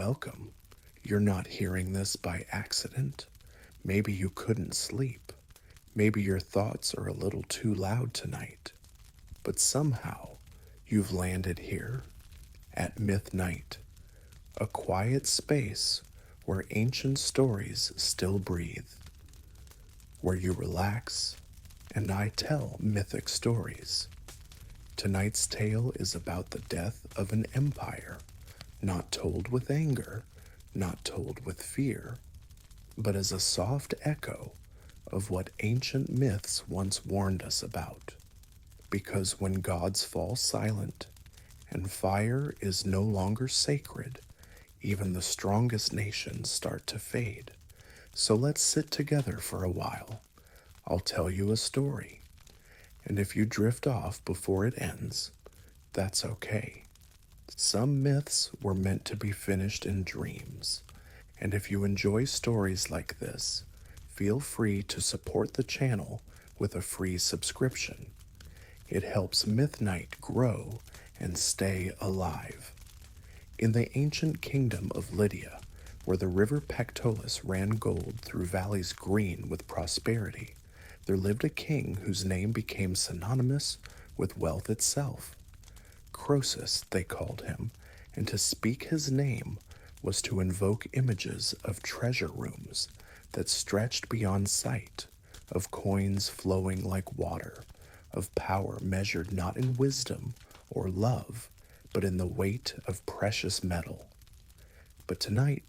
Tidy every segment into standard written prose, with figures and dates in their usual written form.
welcome. You're not hearing this by accident. Maybe you couldn't sleep. Maybe your thoughts are a little too loud tonight. But somehow, you've landed here at Midnight, a quiet space where ancient stories still breathe, where you relax and I tell mythic stories. Tonight's tale is about the death of an empire, not told with anger, not told with fear, but as a soft echo of what ancient myths once warned us about. Because when gods fall silent and fire is no longer sacred, even the strongest nations start to fade. So let's sit together for a while. I'll tell you a story. And if you drift off before it ends, that's okay. Some myths were meant to be finished in dreams. And if you enjoy stories like this, feel free to support the channel with a free subscription. It helps Midnight grow and stay alive. In the ancient kingdom of Lydia, where the river Pactolus ran gold through valleys green with prosperity, there lived a king whose name became synonymous with wealth itself. Croesus, they called him, and to speak his name was to invoke images of treasure rooms that stretched beyond sight, of coins flowing like water, of power measured not in wisdom or love, but in the weight of precious metal. But tonight,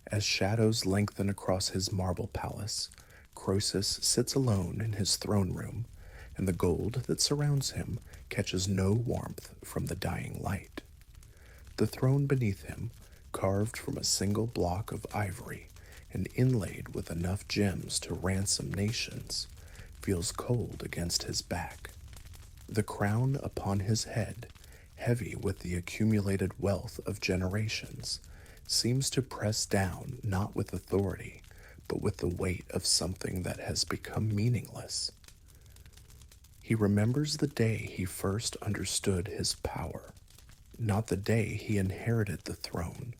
as shadows lengthen across his marble palace, Croesus sits alone in his throne room, and the gold that surrounds him catches no warmth from the dying light. The throne beneath him, carved from a single block of ivory and inlaid with enough gems to ransom nations, feels cold against his back. The crown upon his head, heavy with the accumulated wealth of generations, seems to press down not with authority, but with the weight of something that has become meaningless. He remembers the day he first understood his power, not the day he inherited the throne.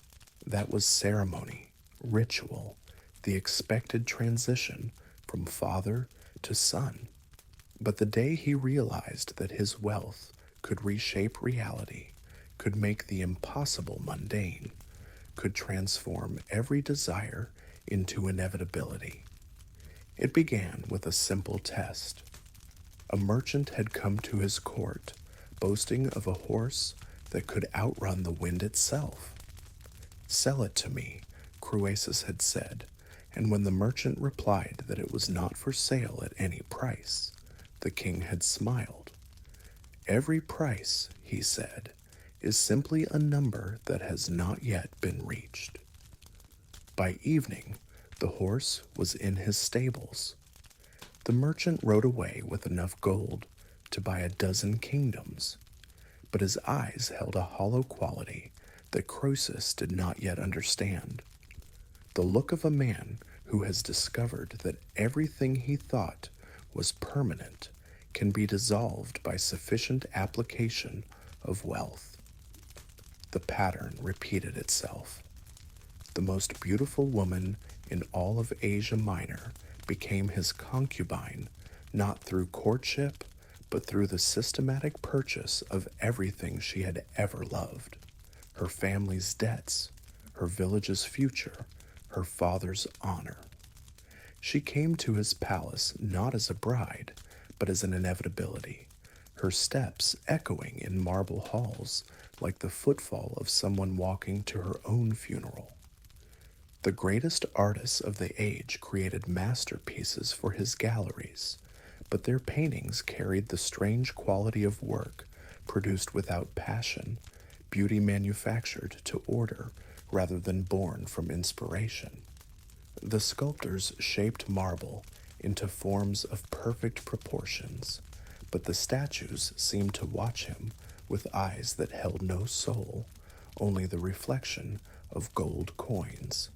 That was ceremony, ritual, the expected transition from father to son. But the day he realized that his wealth could reshape reality, could make the impossible mundane, could transform every desire into inevitability. It began with a simple test. A merchant had come to his court, boasting of a horse that could outrun the wind itself. "Sell it to me," Croesus had said, and when the merchant replied that it was not for sale at any price, the king had smiled. "Every price," he said, "is simply a number that has not yet been reached." By evening, the horse was in his stables. The merchant rode away with enough gold to buy a dozen kingdoms, but his eyes held a hollow quality that Croesus did not yet understand. The look of a man who has discovered that everything he thought was permanent can be dissolved by sufficient application of wealth. The pattern repeated itself. The most beautiful woman in all of Asia Minor became his concubine, not through courtship, but through the systematic purchase of everything she had ever loved: her family's debts, her village's future, her father's honor. She came to his palace not as a bride, but as an inevitability, her steps echoing in marble halls like the footfall of someone walking to her own funeral. The greatest artists of the age created masterpieces for his galleries, but their paintings carried the strange quality of work produced without passion, beauty manufactured to order rather than born from inspiration. The sculptors shaped marble into forms of perfect proportions, but the statues seemed to watch him with eyes that held no soul, only the reflection of gold coins.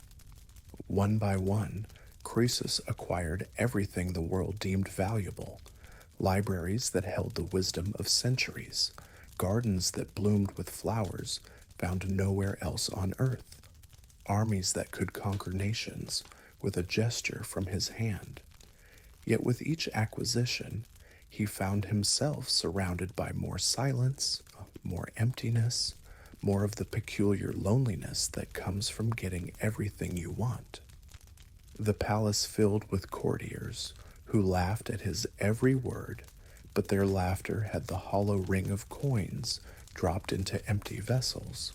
One by one, Croesus acquired everything the world deemed valuable: libraries that held the wisdom of centuries, gardens that bloomed with flowers found nowhere else on earth, armies that could conquer nations with a gesture from his hand. Yet with each acquisition, he found himself surrounded by more silence, more emptiness, more of the peculiar loneliness that comes from getting everything you want. The palace filled with courtiers who laughed at his every word, but their laughter had the hollow ring of coins dropped into empty vessels.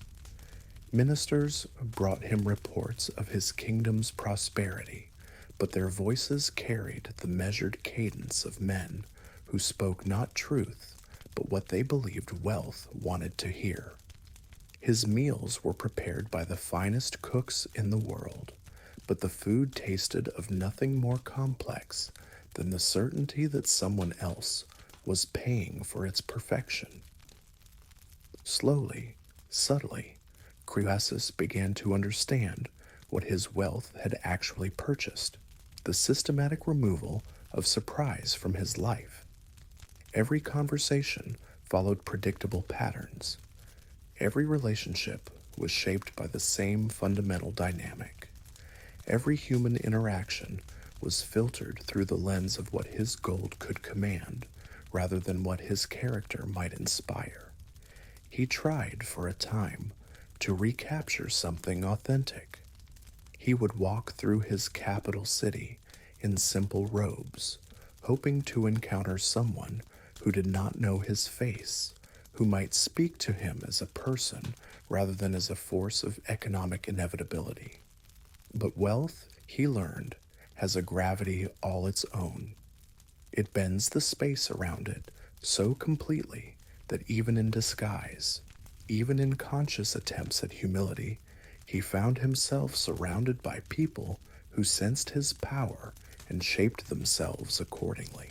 Ministers brought him reports of his kingdom's prosperity, but their voices carried the measured cadence of men who spoke not truth, but what they believed wealth wanted to hear. His meals were prepared by the finest cooks in the world, but the food tasted of nothing more complex than the certainty that someone else was paying for its perfection. Slowly, subtly, Croesus began to understand what his wealth had actually purchased: the systematic removal of surprise from his life. Every conversation followed predictable patterns. Every relationship was shaped by the same fundamental dynamic. Every human interaction was filtered through the lens of what his gold could command rather than what his character might inspire. He tried for a time to recapture something authentic. He would walk through his capital city in simple robes, hoping to encounter someone who did not know his face, who might speak to him as a person rather than as a force of economic inevitability. But wealth, he learned, has a gravity all its own. It bends the space around it so completely that even in disguise, even in conscious attempts at humility, he found himself surrounded by people who sensed his power and shaped themselves accordingly.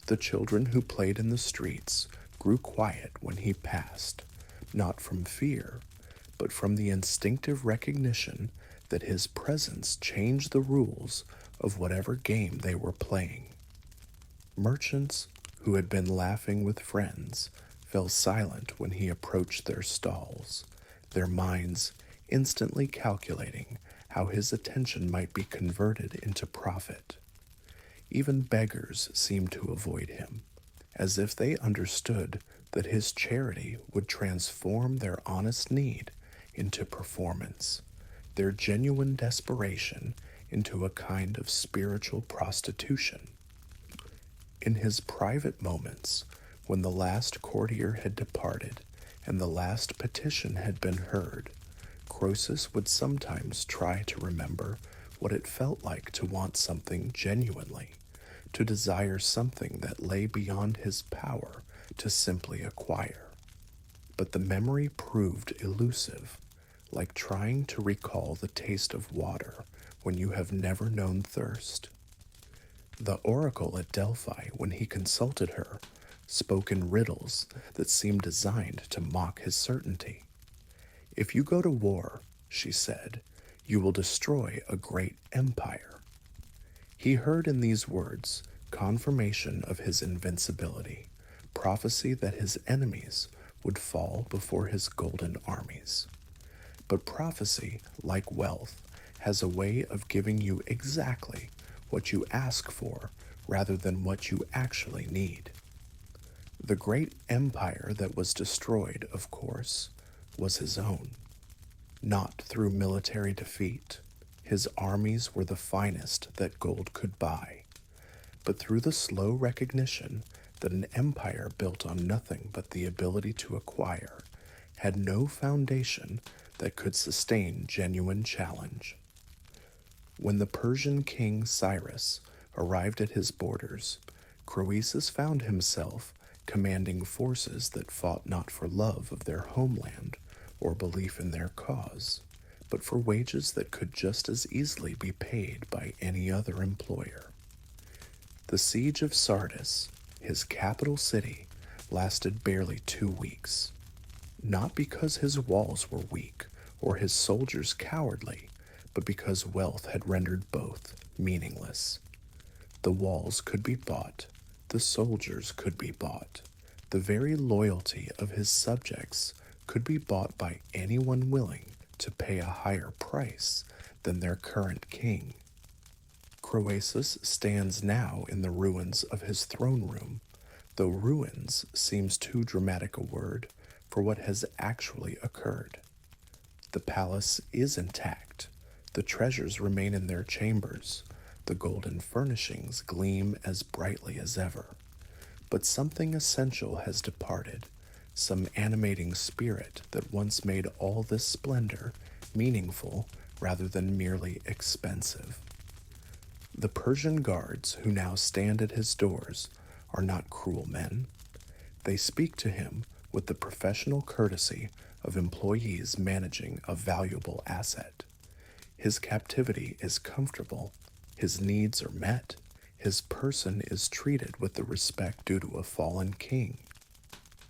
The children who played in the streets grew quiet when he passed, not from fear, but from the instinctive recognition that his presence changed the rules of whatever game they were playing. Merchants who had been laughing with friends fell silent when he approached their stalls, their minds instantly calculating how his attention might be converted into profit. Even beggars seemed to avoid him, as if they understood that his charity would transform their honest need into performance, their genuine desperation into a kind of spiritual prostitution. In his private moments, when the last courtier had departed and the last petition had been heard, Croesus would sometimes try to remember what it felt like to want something genuinely, to desire something that lay beyond his power to simply acquire. But the memory proved elusive, like trying to recall the taste of water when you have never known thirst. The oracle at Delphi, when he consulted her, spoke in riddles that seemed designed to mock his certainty. "If you go to war," she said, "you will destroy a great empire." He heard in these words confirmation of his invincibility, prophecy that his enemies would fall before his golden armies. But prophecy, like wealth, has a way of giving you exactly what you ask for rather than what you actually need. The great empire that was destroyed, of course, was his own. Not through military defeat, his armies were the finest that gold could buy, but through the slow recognition that an empire built on nothing but the ability to acquire had no foundation that could sustain genuine challenge. When the Persian king Cyrus arrived at his borders, Croesus found himself commanding forces that fought not for love of their homeland or belief in their cause, but for wages that could just as easily be paid by any other employer. The siege of Sardis, his capital city, lasted barely 2 weeks. Not because his walls were weak or his soldiers cowardly, but because wealth had rendered both meaningless. The walls could be bought, the soldiers could be bought. The very loyalty of his subjects could be bought by anyone willing to pay a higher price than their current king. Croesus stands now in the ruins of his throne room, though ruins seems too dramatic a word for what has actually occurred. The palace is intact, the treasures remain in their chambers, the golden furnishings gleam as brightly as ever. But something essential has departed, some animating spirit that once made all this splendor meaningful rather than merely expensive. The Persian guards who now stand at his doors are not cruel men. They speak to him with the professional courtesy of employees managing a valuable asset. His captivity is comfortable, his needs are met, his person is treated with the respect due to a fallen king.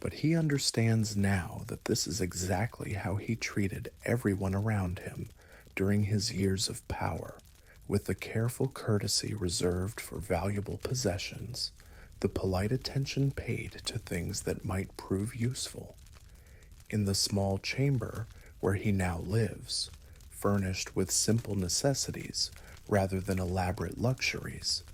But he understands now that this is exactly how he treated everyone around him during his years of power, with the careful courtesy reserved for valuable possessions, the polite attention paid to things that might prove useful. In the small chamber where he now lives, furnished with simple necessities rather than elaborate luxuries,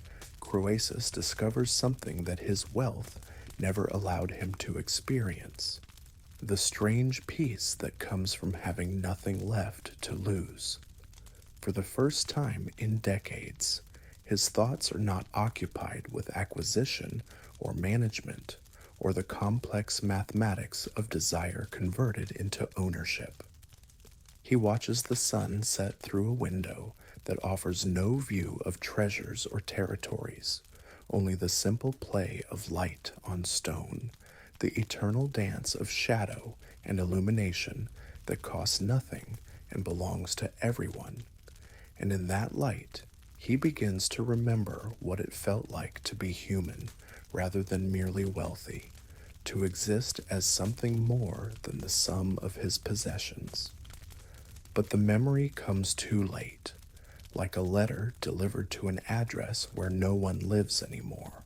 Croesus discovers something that his wealth never allowed him to experience: the strange peace that comes from having nothing left to lose. For the first time in decades, his thoughts are not occupied with acquisition or management or the complex mathematics of desire converted into ownership. He watches the sun set through a window that offers no view of treasures or territories, only the simple play of light on stone, the eternal dance of shadow and illumination that costs nothing and belongs to everyone. And in that light, he begins to remember what it felt like to be human rather than merely wealthy, to exist as something more than the sum of his possessions. But the memory comes too late, like a letter delivered to an address where no one lives anymore.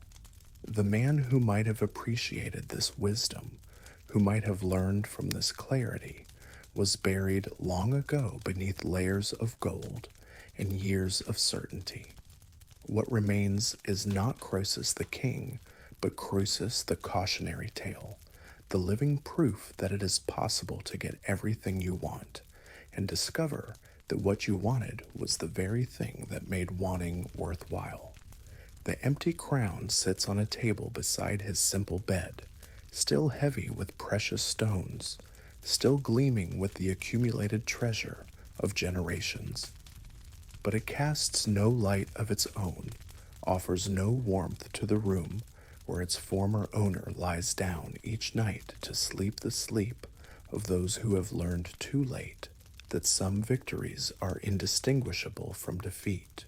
The man who might have appreciated this wisdom, who might have learned from this clarity, was buried long ago beneath layers of gold and years of certainty. What remains is not Croesus the king, but Croesus the cautionary tale, the living proof that it is possible to get everything you want, and discover that what you wanted was the very thing that made wanting worthwhile. The empty crown sits on a table beside his simple bed, still heavy with precious stones, still gleaming with the accumulated treasure of generations. But it casts no light of its own, offers no warmth to the room where its former owner lies down each night to sleep the sleep of those who have learned too late that some victories are indistinguishable from defeat.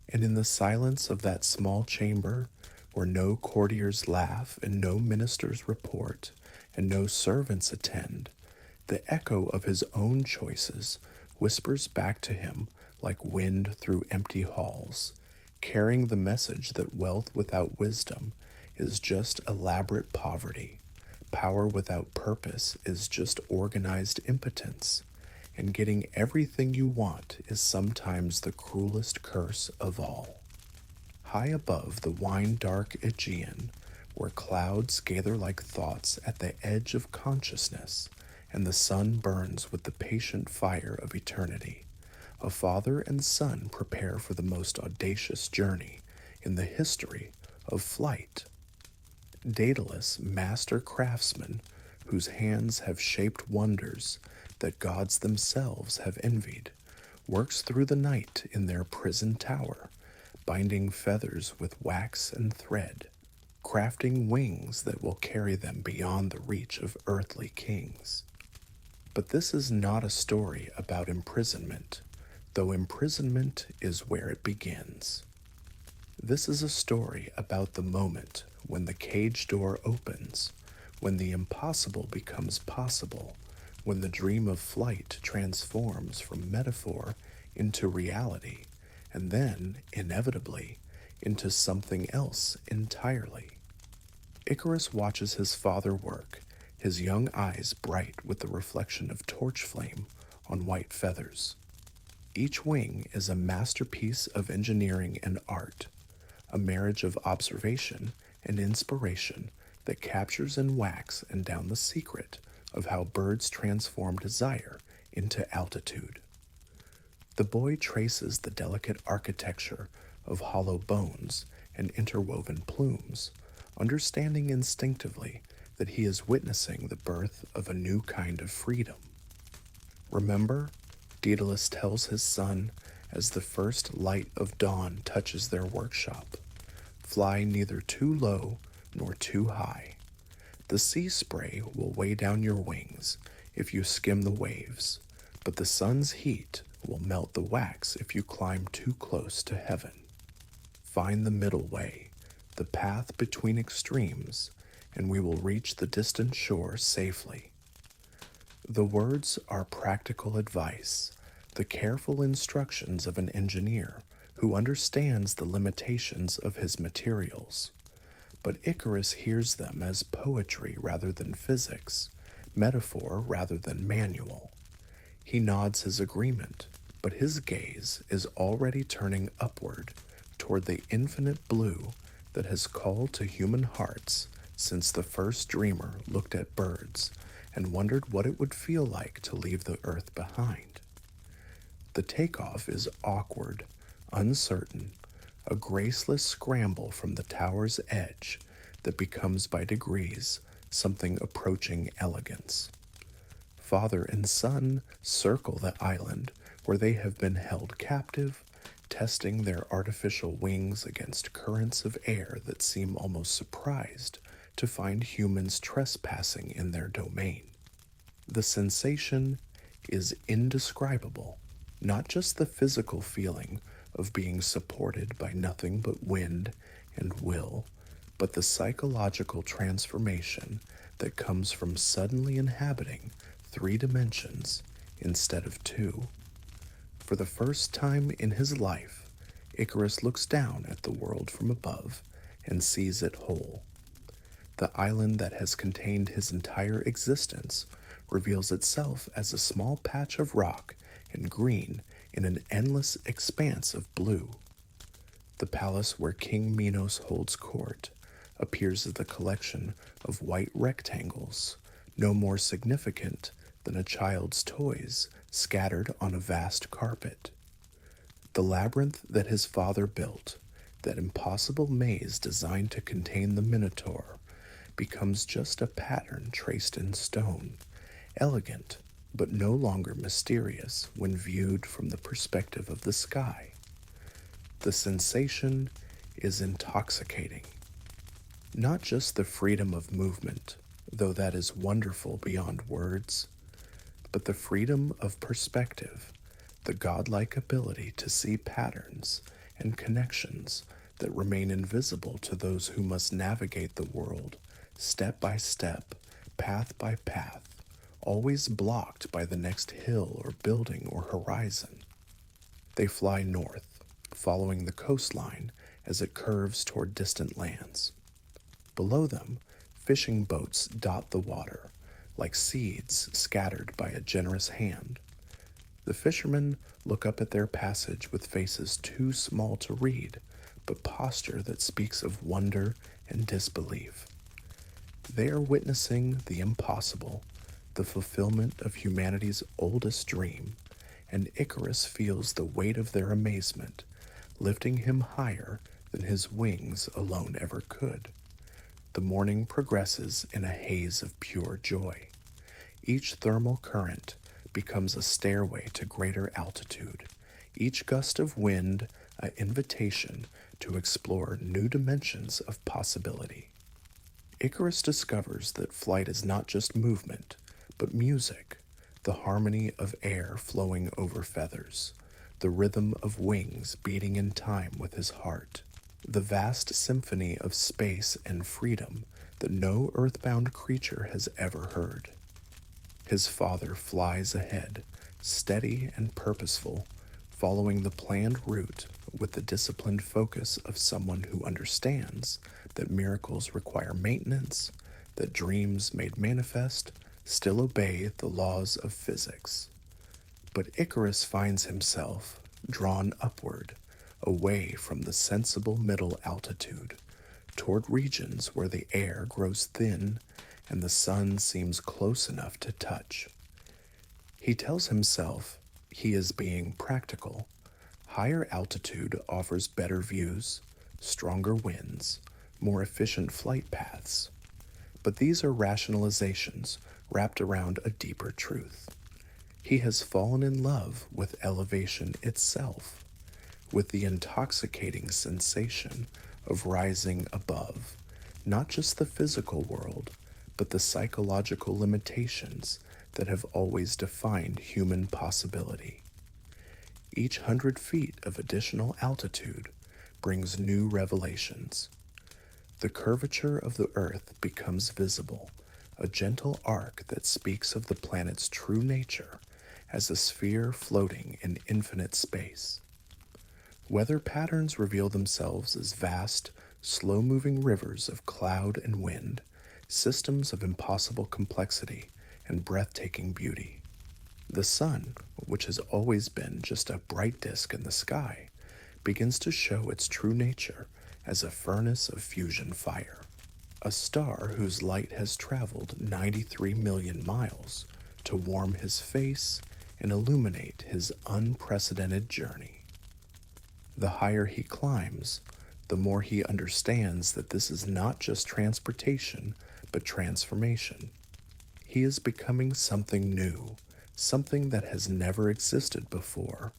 And in the silence of that small chamber, where no courtiers laugh and no ministers report and no servants attend, the echo of his own choices whispers back to him like wind through empty halls, carrying the message that wealth without wisdom is just elaborate poverty, power without purpose is just organized impotence, and getting everything you want is sometimes the cruelest curse of all. High above the wine-dark Aegean, where clouds gather like thoughts at the edge of consciousness, and the sun burns with the patient fire of eternity, a father and son prepare for the most audacious journey in the history of flight. Daedalus, master craftsman, whose hands have shaped wonders that gods themselves have envied, works through the night in their prison tower, binding feathers with wax and thread, crafting wings that will carry them beyond the reach of earthly kings. But this is not a story about imprisonment, though imprisonment is where it begins. This is a story about the moment when the cage door opens, when the impossible becomes possible, when the dream of flight transforms from metaphor into reality, and then, inevitably, into something else entirely. Icarus watches his father work, his young eyes bright with the reflection of torch flame on white feathers. Each wing is a masterpiece of engineering and art, a marriage of observation and inspiration that captures in wax and down the secret of how birds transform desire into altitude. The boy traces the delicate architecture of hollow bones and interwoven plumes, understanding instinctively that he is witnessing the birth of a new kind of freedom. Remember, Daedalus tells his son as the first light of dawn touches their workshop, fly neither too low nor too high. The sea spray will weigh down your wings if you skim the waves, but the sun's heat will melt the wax if you climb too close to heaven. Find the middle way, the path between extremes, and we will reach the distant shore safely. The words are practical advice, the careful instructions of an engineer who understands the limitations of his materials. But Icarus hears them as poetry rather than physics, metaphor rather than manual. He nods his agreement, but his gaze is already turning upward toward the infinite blue that has called to human hearts since the first dreamer looked at birds and wondered what it would feel like to leave the earth behind. The takeoff is awkward, uncertain, a graceless scramble from the tower's edge that becomes by degrees something approaching elegance. Father and son circle the island where they have been held captive, testing their artificial wings against currents of air that seem almost surprised to find humans trespassing in their domain. The sensation is indescribable, not just the physical feeling of being supported by nothing but wind and will, but the psychological transformation that comes from suddenly inhabiting 3 dimensions instead of 2. For the first time in his life, Icarus looks down at the world from above and sees it whole. The island that has contained his entire existence reveals itself as a small patch of rock and green in an endless expanse of blue. The palace where King Minos holds court appears as a collection of white rectangles, no more significant than a child's toys scattered on a vast carpet. The labyrinth that his father built, that impossible maze designed to contain the Minotaur, becomes just a pattern traced in stone, elegant but no longer mysterious when viewed from the perspective of the sky. The sensation is intoxicating. Not just the freedom of movement, though that is wonderful beyond words, but the freedom of perspective, the godlike ability to see patterns and connections that remain invisible to those who must navigate the world step by step, path by path, always blocked by the next hill or building or horizon. They fly north, following the coastline as it curves toward distant lands. Below them, fishing boats dot the water, like seeds scattered by a generous hand. The fishermen look up at their passage with faces too small to read, but posture that speaks of wonder and disbelief. They are witnessing the impossible, the fulfillment of humanity's oldest dream, and Icarus feels the weight of their amazement, lifting him higher than his wings alone ever could. The morning progresses in a haze of pure joy. Each thermal current becomes a stairway to greater altitude, each gust of wind an invitation to explore new dimensions of possibility. Icarus discovers that flight is not just movement, but music, the harmony of air flowing over feathers, the rhythm of wings beating in time with his heart, the vast symphony of space and freedom that no earthbound creature has ever heard. His father flies ahead, steady and purposeful, following the planned route with the disciplined focus of someone who understands that miracles require maintenance, that dreams made manifest still obey the laws of physics. But Icarus finds himself drawn upward, away from the sensible middle altitude, toward regions where the air grows thin and the sun seems close enough to touch. He tells himself he is being practical. Higher altitude offers better views, stronger winds, more efficient flight paths. But these are rationalizations wrapped around a deeper truth. He has fallen in love with elevation itself, with the intoxicating sensation of rising above, not just the physical world, but the psychological limitations that have always defined human possibility. Each 100 feet of additional altitude brings new revelations. The curvature of the Earth becomes visible, a gentle arc that speaks of the planet's true nature as a sphere floating in infinite space. Weather patterns reveal themselves as vast, slow-moving rivers of cloud and wind, systems of impossible complexity and breathtaking beauty. The sun, which has always been just a bright disk in the sky, begins to show its true nature as a furnace of fusion fire, a star whose light has traveled 93 million miles to warm his face and illuminate his unprecedented journey. The higher he climbs, the more he understands that this is not just transportation, but transformation. He is becoming something new, something that has never existed before,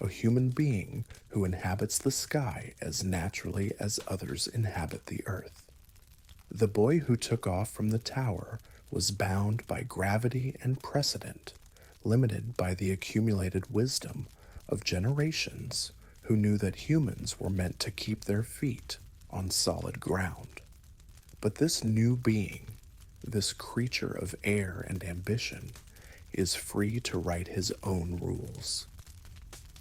a human being who inhabits the sky as naturally as others inhabit the earth. The boy who took off from the tower was bound by gravity and precedent, limited by the accumulated wisdom of generations who knew that humans were meant to keep their feet on solid ground. But this new being, this creature of air and ambition, is free to write his own rules.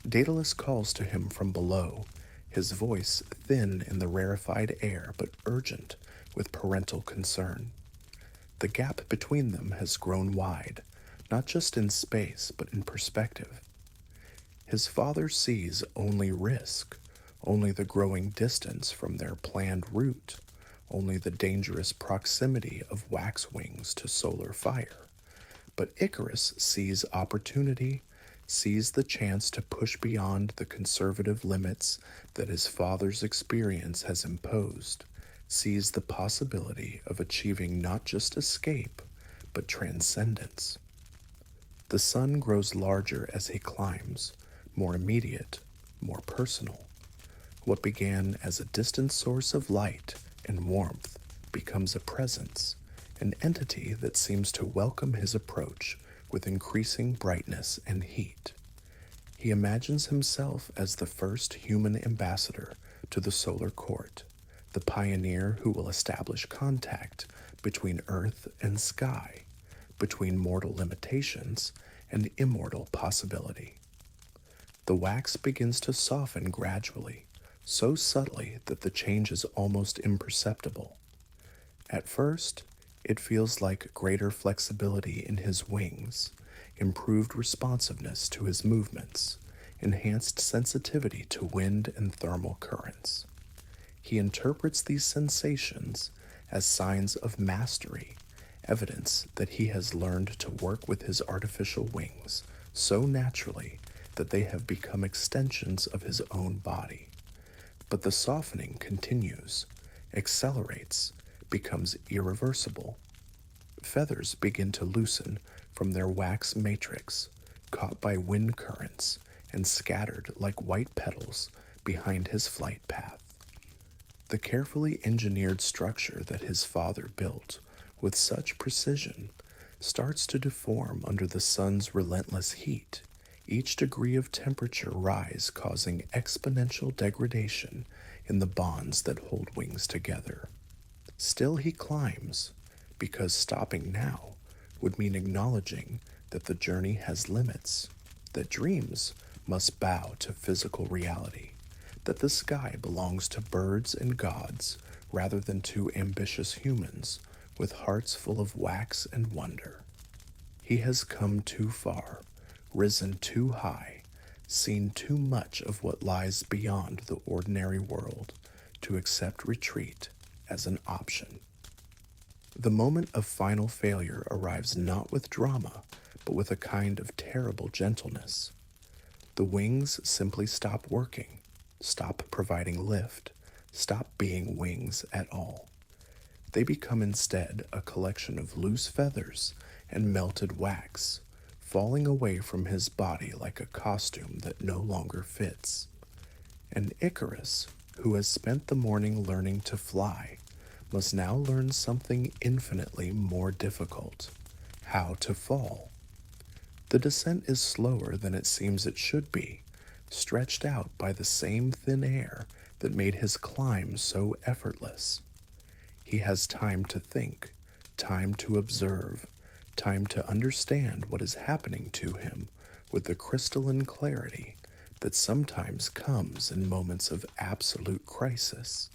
Daedalus calls to him from below, his voice thin in the rarefied air but urgent with parental concern. The gap between them has grown wide, not just in space but in perspective. His father sees only risk, only the growing distance from their planned route, only the dangerous proximity of wax wings to solar fire. But Icarus sees opportunity, sees the chance to push beyond the conservative limits that his father's experience has imposed, sees the possibility of achieving not just escape, but transcendence. The sun grows larger as he climbs, more immediate, more personal. What began as a distant source of light and warmth becomes a presence, an entity that seems to welcome his approach with increasing brightness and heat. He imagines himself as the first human ambassador to the solar court, the pioneer who will establish contact between earth and sky, between mortal limitations and immortal possibility. The wax begins to soften gradually, so subtly that the change is almost imperceptible. At first, it feels like greater flexibility in his wings, improved responsiveness to his movements, enhanced sensitivity to wind and thermal currents. He interprets these sensations as signs of mastery, evidence that he has learned to work with his artificial wings so naturally that they have become extensions of his own body. But the softening continues, accelerates, becomes irreversible. Feathers begin to loosen from their wax matrix, caught by wind currents and scattered like white petals behind his flight path. The carefully engineered structure that his father built with such precision starts to deform under the sun's relentless heat, each degree of temperature rise causing exponential degradation in the bonds that hold wings together. Still he climbs, because stopping now would mean acknowledging that the journey has limits, that dreams must bow to physical reality, that the sky belongs to birds and gods rather than to ambitious humans with hearts full of wax and wonder. He has come too far, risen too high, seen too much of what lies beyond the ordinary world to accept retreat as an option. The moment of final failure arrives not with drama, but with a kind of terrible gentleness. The wings simply stop working, stop providing lift, stop being wings at all. They become instead a collection of loose feathers and melted wax, falling away from his body like a costume that no longer fits. And Icarus, who has spent the morning learning to fly, must now learn something infinitely more difficult: how to fall. The descent is slower than it seems it should be, stretched out by the same thin air that made his climb so effortless. He has time to think, time to observe, time to understand what is happening to him with the crystalline clarity that sometimes comes in moments of absolute crisis.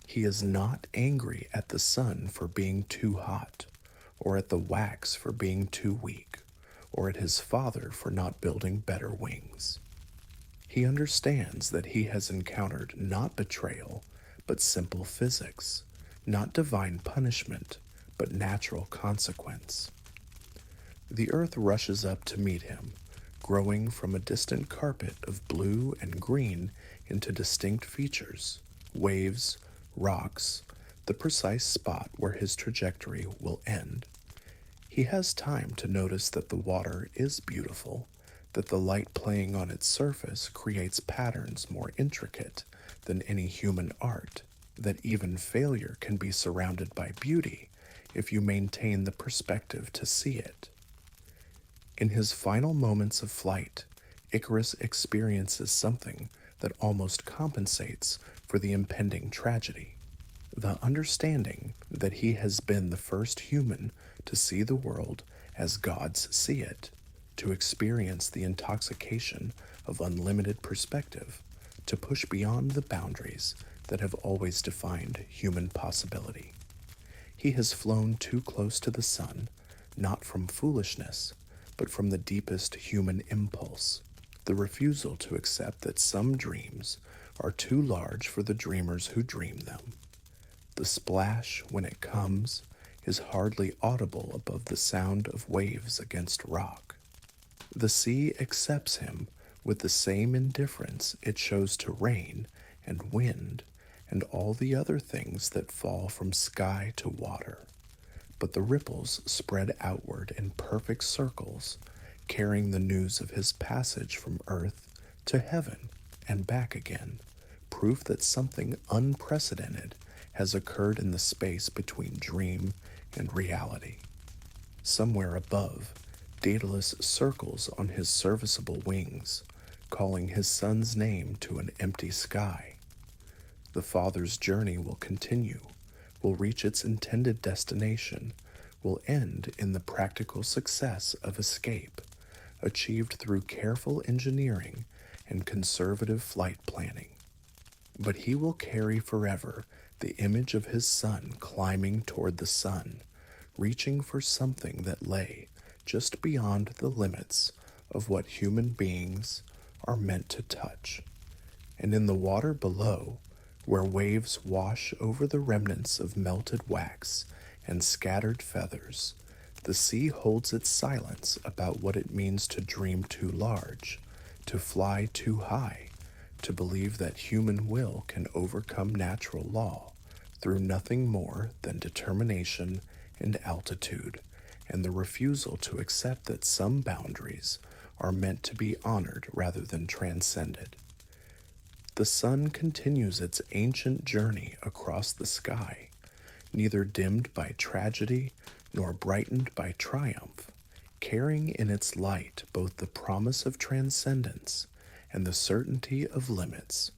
He is not angry at the sun for being too hot, or at the wax for being too weak, or at his father for not building better wings. He understands that he has encountered not betrayal, but simple physics, not divine punishment, but natural consequence. The earth rushes up to meet him, growing from a distant carpet of blue and green into distinct features, waves, rocks, the precise spot where his trajectory will end. He has time to notice that the water is beautiful, that the light playing on its surface creates patterns more intricate than any human art, that even failure can be surrounded by beauty if you maintain the perspective to see it. In his final moments of flight, Icarus experiences something that almost compensates for the impending tragedy: the understanding that he has been the first human to see the world as gods see it, to experience the intoxication of unlimited perspective, to push beyond the boundaries that have always defined human possibility. He has flown too close to the sun, not from foolishness, but from the deepest human impulse, the refusal to accept that some dreams are too large for the dreamers who dream them. The splash, when it comes, is hardly audible above the sound of waves against rock. The sea accepts him with the same indifference it shows to rain and wind and all the other things that fall from sky to water. But the ripples spread outward in perfect circles, carrying the news of his passage from earth to heaven and back again, proof that something unprecedented has occurred in the space between dream and reality. Somewhere above, Daedalus circles on his serviceable wings, calling his son's name to an empty sky. The father's journey will continue, will reach its intended destination, will end in the practical success of escape, achieved through careful engineering and conservative flight planning. But he will carry forever the image of his son climbing toward the sun, reaching for something that lay just beyond the limits of what human beings are meant to touch. And in the water below, where waves wash over the remnants of melted wax and scattered feathers, the sea holds its silence about what it means to dream too large, to fly too high, to believe that human will can overcome natural law through nothing more than determination and altitude, and the refusal to accept that some boundaries are meant to be honored rather than transcended. The sun continues its ancient journey across the sky, neither dimmed by tragedy nor brightened by triumph, carrying in its light both the promise of transcendence and the certainty of limits,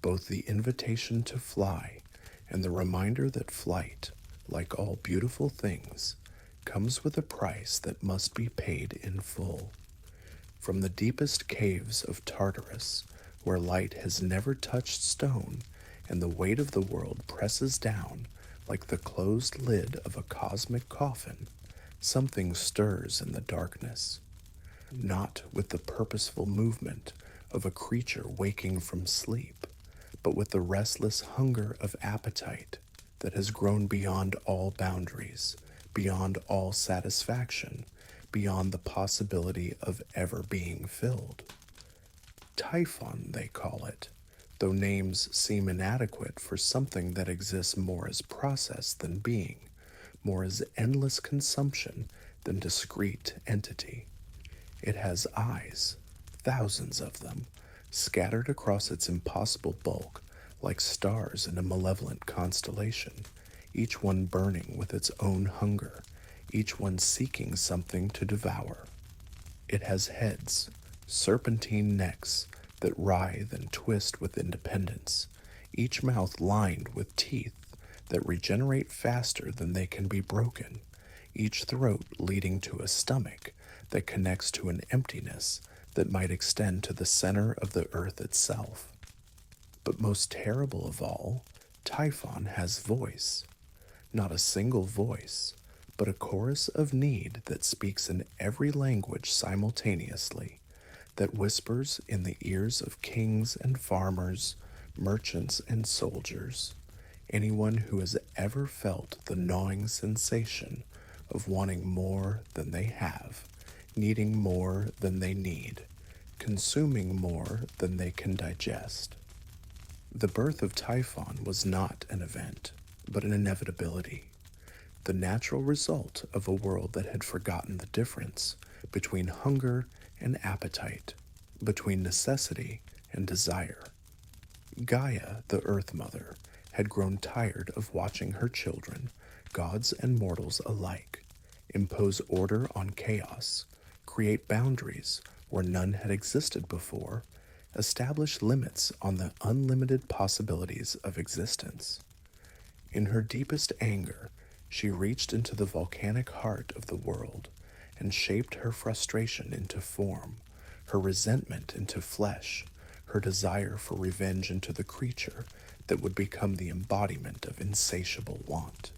both the invitation to fly and the reminder that flight, like all beautiful things, comes with a price that must be paid in full. From the deepest caves of Tartarus, where light has never touched stone and the weight of the world presses down like the closed lid of a cosmic coffin, something stirs in the darkness. not with the purposeful movement of a creature waking from sleep, but with the restless hunger of appetite that has grown beyond all boundaries, beyond all satisfaction, beyond the possibility of ever being filled. Typhon, they call it, though names seem inadequate for something that exists more as process than being, more as endless consumption than discrete entity. It has eyes, thousands of them, scattered across its impossible bulk like stars in a malevolent constellation, each one burning with its own hunger, each one seeking something to devour. It has heads, serpentine necks that writhe and twist with independence, each mouth lined with teeth that regenerate faster than they can be broken, each throat leading to a stomach that connects to an emptiness that might extend to the center of the earth itself. But most terrible of all, Typhon has voice. Not a single voice, but a chorus of need that speaks in every language simultaneously, that whispers in the ears of kings and farmers, merchants and soldiers, anyone who has ever felt the gnawing sensation of wanting more than they have, needing more than they need, consuming more than they can digest. The birth of Typhon was not an event, but an inevitability, the natural result of a world that had forgotten the difference between hunger and appetite, between necessity and desire. Gaia, the Earth Mother, had grown tired of watching her children, gods and mortals alike, impose order on chaos, create boundaries where none had existed before, establish limits on the unlimited possibilities of existence. In her deepest anger, she reached into the volcanic heart of the world and shaped her frustration into form, her resentment into flesh, her desire for revenge into the creature that would become the embodiment of insatiable want.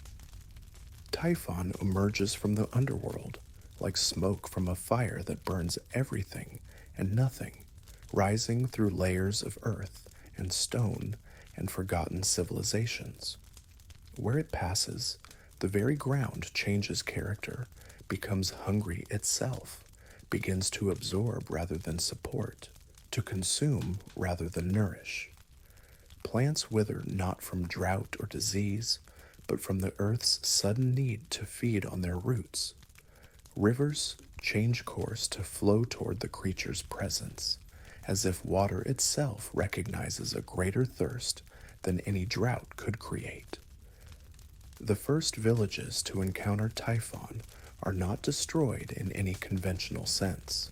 Typhon emerges from the underworld like smoke from a fire that burns everything and nothing, rising through layers of earth and stone and forgotten civilizations. Where it passes, the very ground changes character, becomes hungry itself, begins to absorb rather than support, to consume rather than nourish. Plants wither not from drought or disease, but from the earth's sudden need to feed on their roots. Rivers change course to flow toward the creature's presence, as if water itself recognizes a greater thirst than any drought could create. The first villages to encounter Typhon are not destroyed in any conventional sense.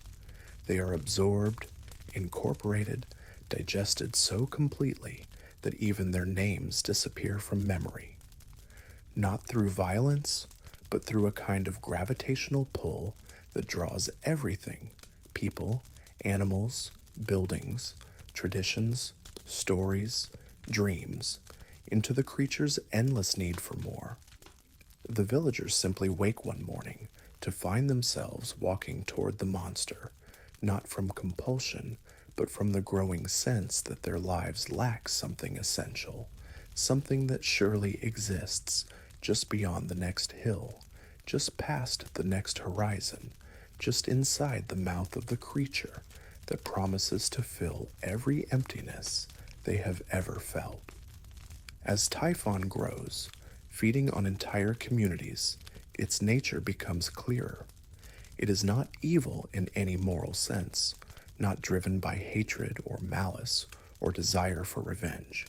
They are absorbed, incorporated, digested so completely that even their names disappear from memory. Not through violence, but through a kind of gravitational pull that draws everything, people, animals, buildings, traditions, stories, dreams, into the creature's endless need for more. The villagers simply wake one morning to find themselves walking toward the monster, not from compulsion, but from the growing sense that their lives lack something essential, something that surely exists just beyond the next hill, just past the next horizon, just inside the mouth of the creature that promises to fill every emptiness they have ever felt. As Typhon grows, feeding on entire communities, its nature becomes clearer. It is not evil in any moral sense, not driven by hatred or malice or desire for revenge.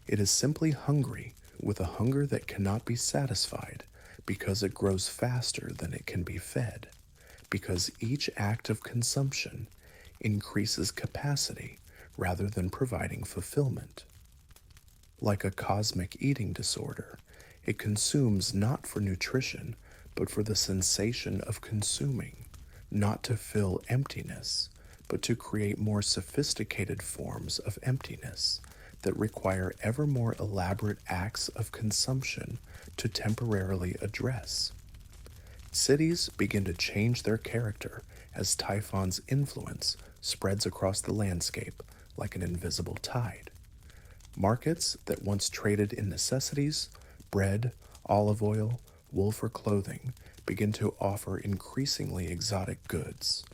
It is simply hungry with a hunger that cannot be satisfied because it grows faster than it can be fed, because each act of consumption increases capacity rather than providing fulfillment. Like a cosmic eating disorder, it consumes not for nutrition, but for the sensation of consuming, not to fill emptiness, but to create more sophisticated forms of emptiness that require ever more elaborate acts of consumption to temporarily address. Cities begin to change their character as Typhon's influence spreads across the landscape like an invisible tide. Markets that once traded in necessities, bread, olive oil, wool for clothing, begin to offer increasingly exotic goods,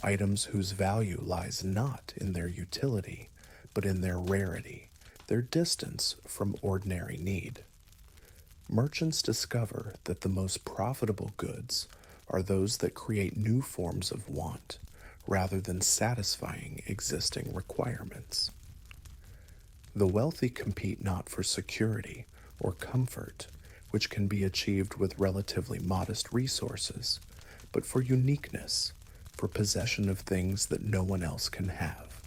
items whose value lies not in their utility, but in their rarity, their distance from ordinary need. Merchants discover that the most profitable goods are those that create new forms of want, rather than satisfying existing requirements. The wealthy compete not for security or comfort, which can be achieved with relatively modest resources, but for uniqueness, for possession of things that no one else can have.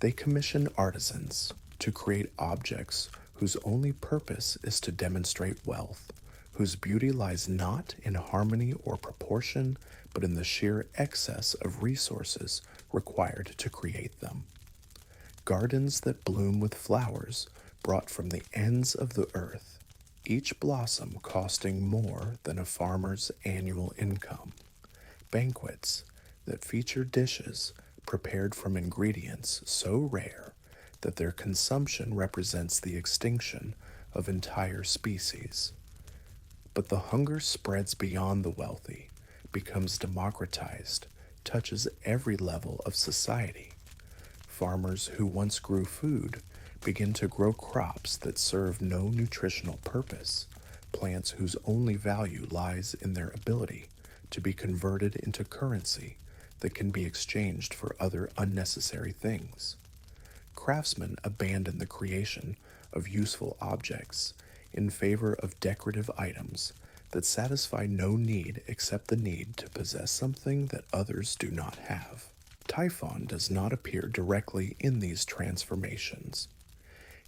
They commission artisans to create objects whose only purpose is to demonstrate wealth, whose beauty lies not in harmony or proportion, but in the sheer excess of resources required to create them. Gardens that bloom with flowers brought from the ends of the earth, each blossom costing more than a farmer's annual income. Banquets that feature dishes prepared from ingredients so rare that their consumption represents the extinction of entire species. But the hunger spreads beyond the wealthy, becomes democratized, touches every level of society. Farmers who once grew food begin to grow crops that serve no nutritional purpose, plants whose only value lies in their ability to be converted into currency that can be exchanged for other unnecessary things. Craftsmen abandon the creation of useful objects in favor of decorative items that satisfy no need except the need to possess something that others do not have. Typhon does not appear directly in these transformations.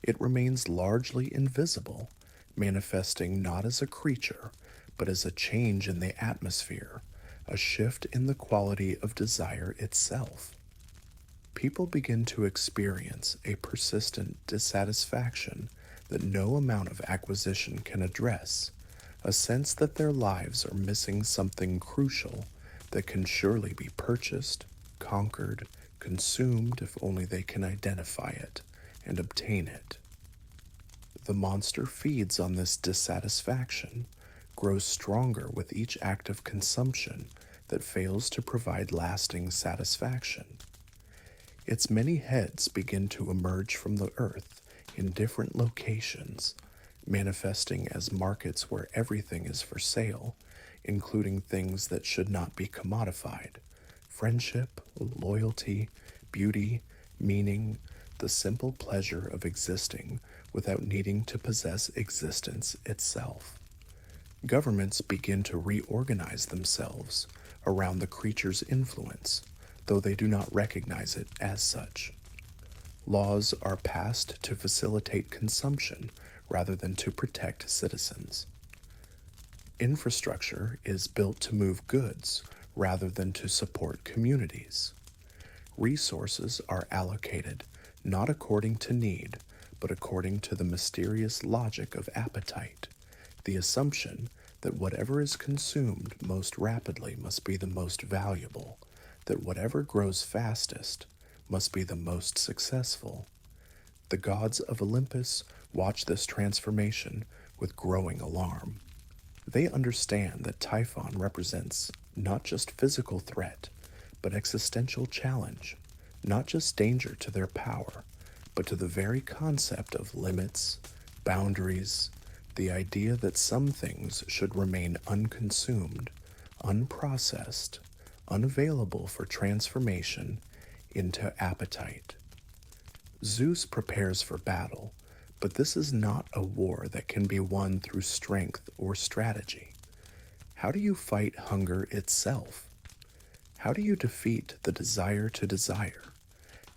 It remains largely invisible, manifesting not as a creature, but as a change in the atmosphere, a shift in the quality of desire itself. People begin to experience a persistent dissatisfaction that no amount of acquisition can address, a sense that their lives are missing something crucial that can surely be purchased, conquered, consumed if only they can identify it and obtain it. The monster feeds on this dissatisfaction, grows stronger with each act of consumption that fails to provide lasting satisfaction. Its many heads begin to emerge from the earth in different locations, manifesting as markets where everything is for sale, including things that should not be commodified: friendship, loyalty, beauty, meaning, the simple pleasure of existing without needing to possess existence itself. Governments begin to reorganize themselves around the creature's influence, though they do not recognize it as such. Laws are passed to facilitate consumption rather than to protect citizens. Infrastructure is built to move goods rather than to support communities. Resources are allocated not according to need, but according to the mysterious logic of appetite, the assumption that whatever is consumed most rapidly must be the most valuable, that whatever grows fastest must be the most successful. The gods of Olympus watch this transformation with growing alarm. They understand that Typhon represents not just physical threat, but existential challenge, not just danger to their power, but to the very concept of limits, boundaries, the idea that some things should remain unconsumed, unprocessed, unavailable for transformation into appetite. Zeus prepares for battle, but this is not a war that can be won through strength or strategy. How do you fight hunger itself? How do you defeat the desire to desire?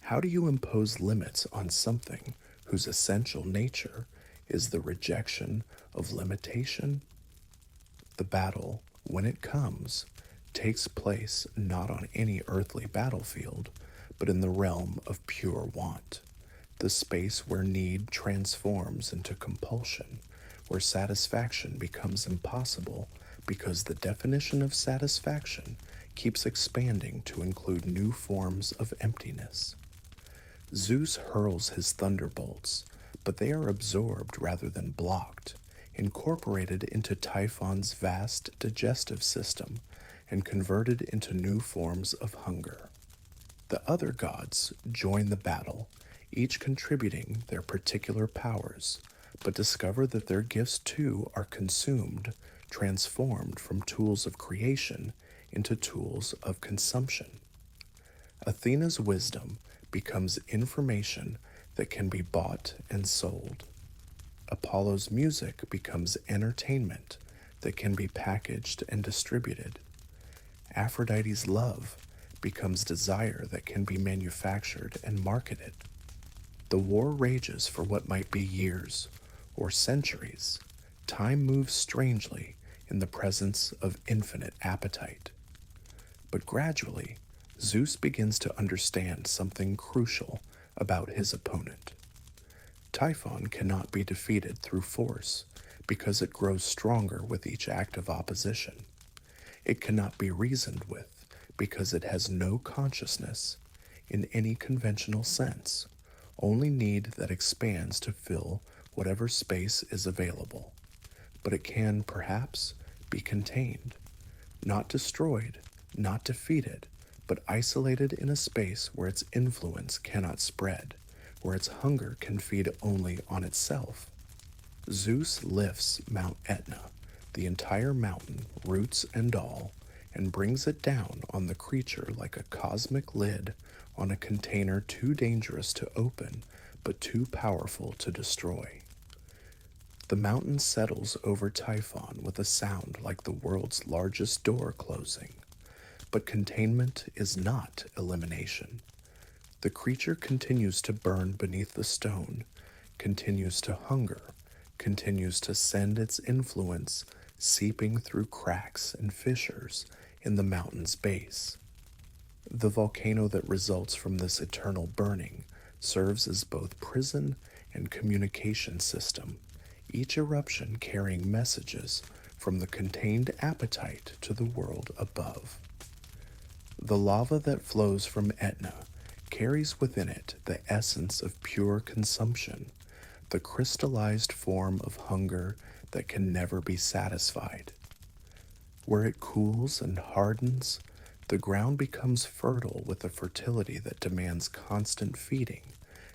How do you impose limits on something whose essential nature is the rejection of limitation? The battle, when it comes, takes place not on any earthly battlefield, but in the realm of pure want, the space where need transforms into compulsion, where satisfaction becomes impossible because the definition of satisfaction keeps expanding to include new forms of emptiness. Zeus hurls his thunderbolts, but they are absorbed rather than blocked, incorporated into Typhon's vast digestive system, and converted into new forms of hunger. The other gods join the battle, each contributing their particular powers, but discover that their gifts too are consumed, transformed from tools of creation into tools of consumption. Athena's wisdom becomes information that can be bought and sold. Apollo's music becomes entertainment that can be packaged and distributed. Aphrodite's love becomes desire that can be manufactured and marketed. The war rages for what might be years or centuries. Time moves strangely in the presence of infinite appetite. But gradually, Zeus begins to understand something crucial about his opponent. Typhon cannot be defeated through force because it grows stronger with each act of opposition. It cannot be reasoned with because it has no consciousness in any conventional sense, only need that expands to fill whatever space is available. But it can, perhaps, be contained, not destroyed, not defeated, but isolated in a space where its influence cannot spread, where its hunger can feed only on itself. Zeus lifts Mount Etna, the entire mountain, roots and all, and brings it down on the creature like a cosmic lid on a container too dangerous to open, but too powerful to destroy. The mountain settles over Typhon with a sound like the world's largest door closing. But containment is not elimination. The creature continues to burn beneath the stone, continues to hunger, continues to send its influence seeping through cracks and fissures in the mountain's base. The volcano that results from this eternal burning serves as both prison and communication system, each eruption carrying messages from the contained appetite to the world above. The lava that flows from Etna carries within it the essence of pure consumption, the crystallized form of hunger that can never be satisfied. Where it cools and hardens, the ground becomes fertile with a fertility that demands constant feeding,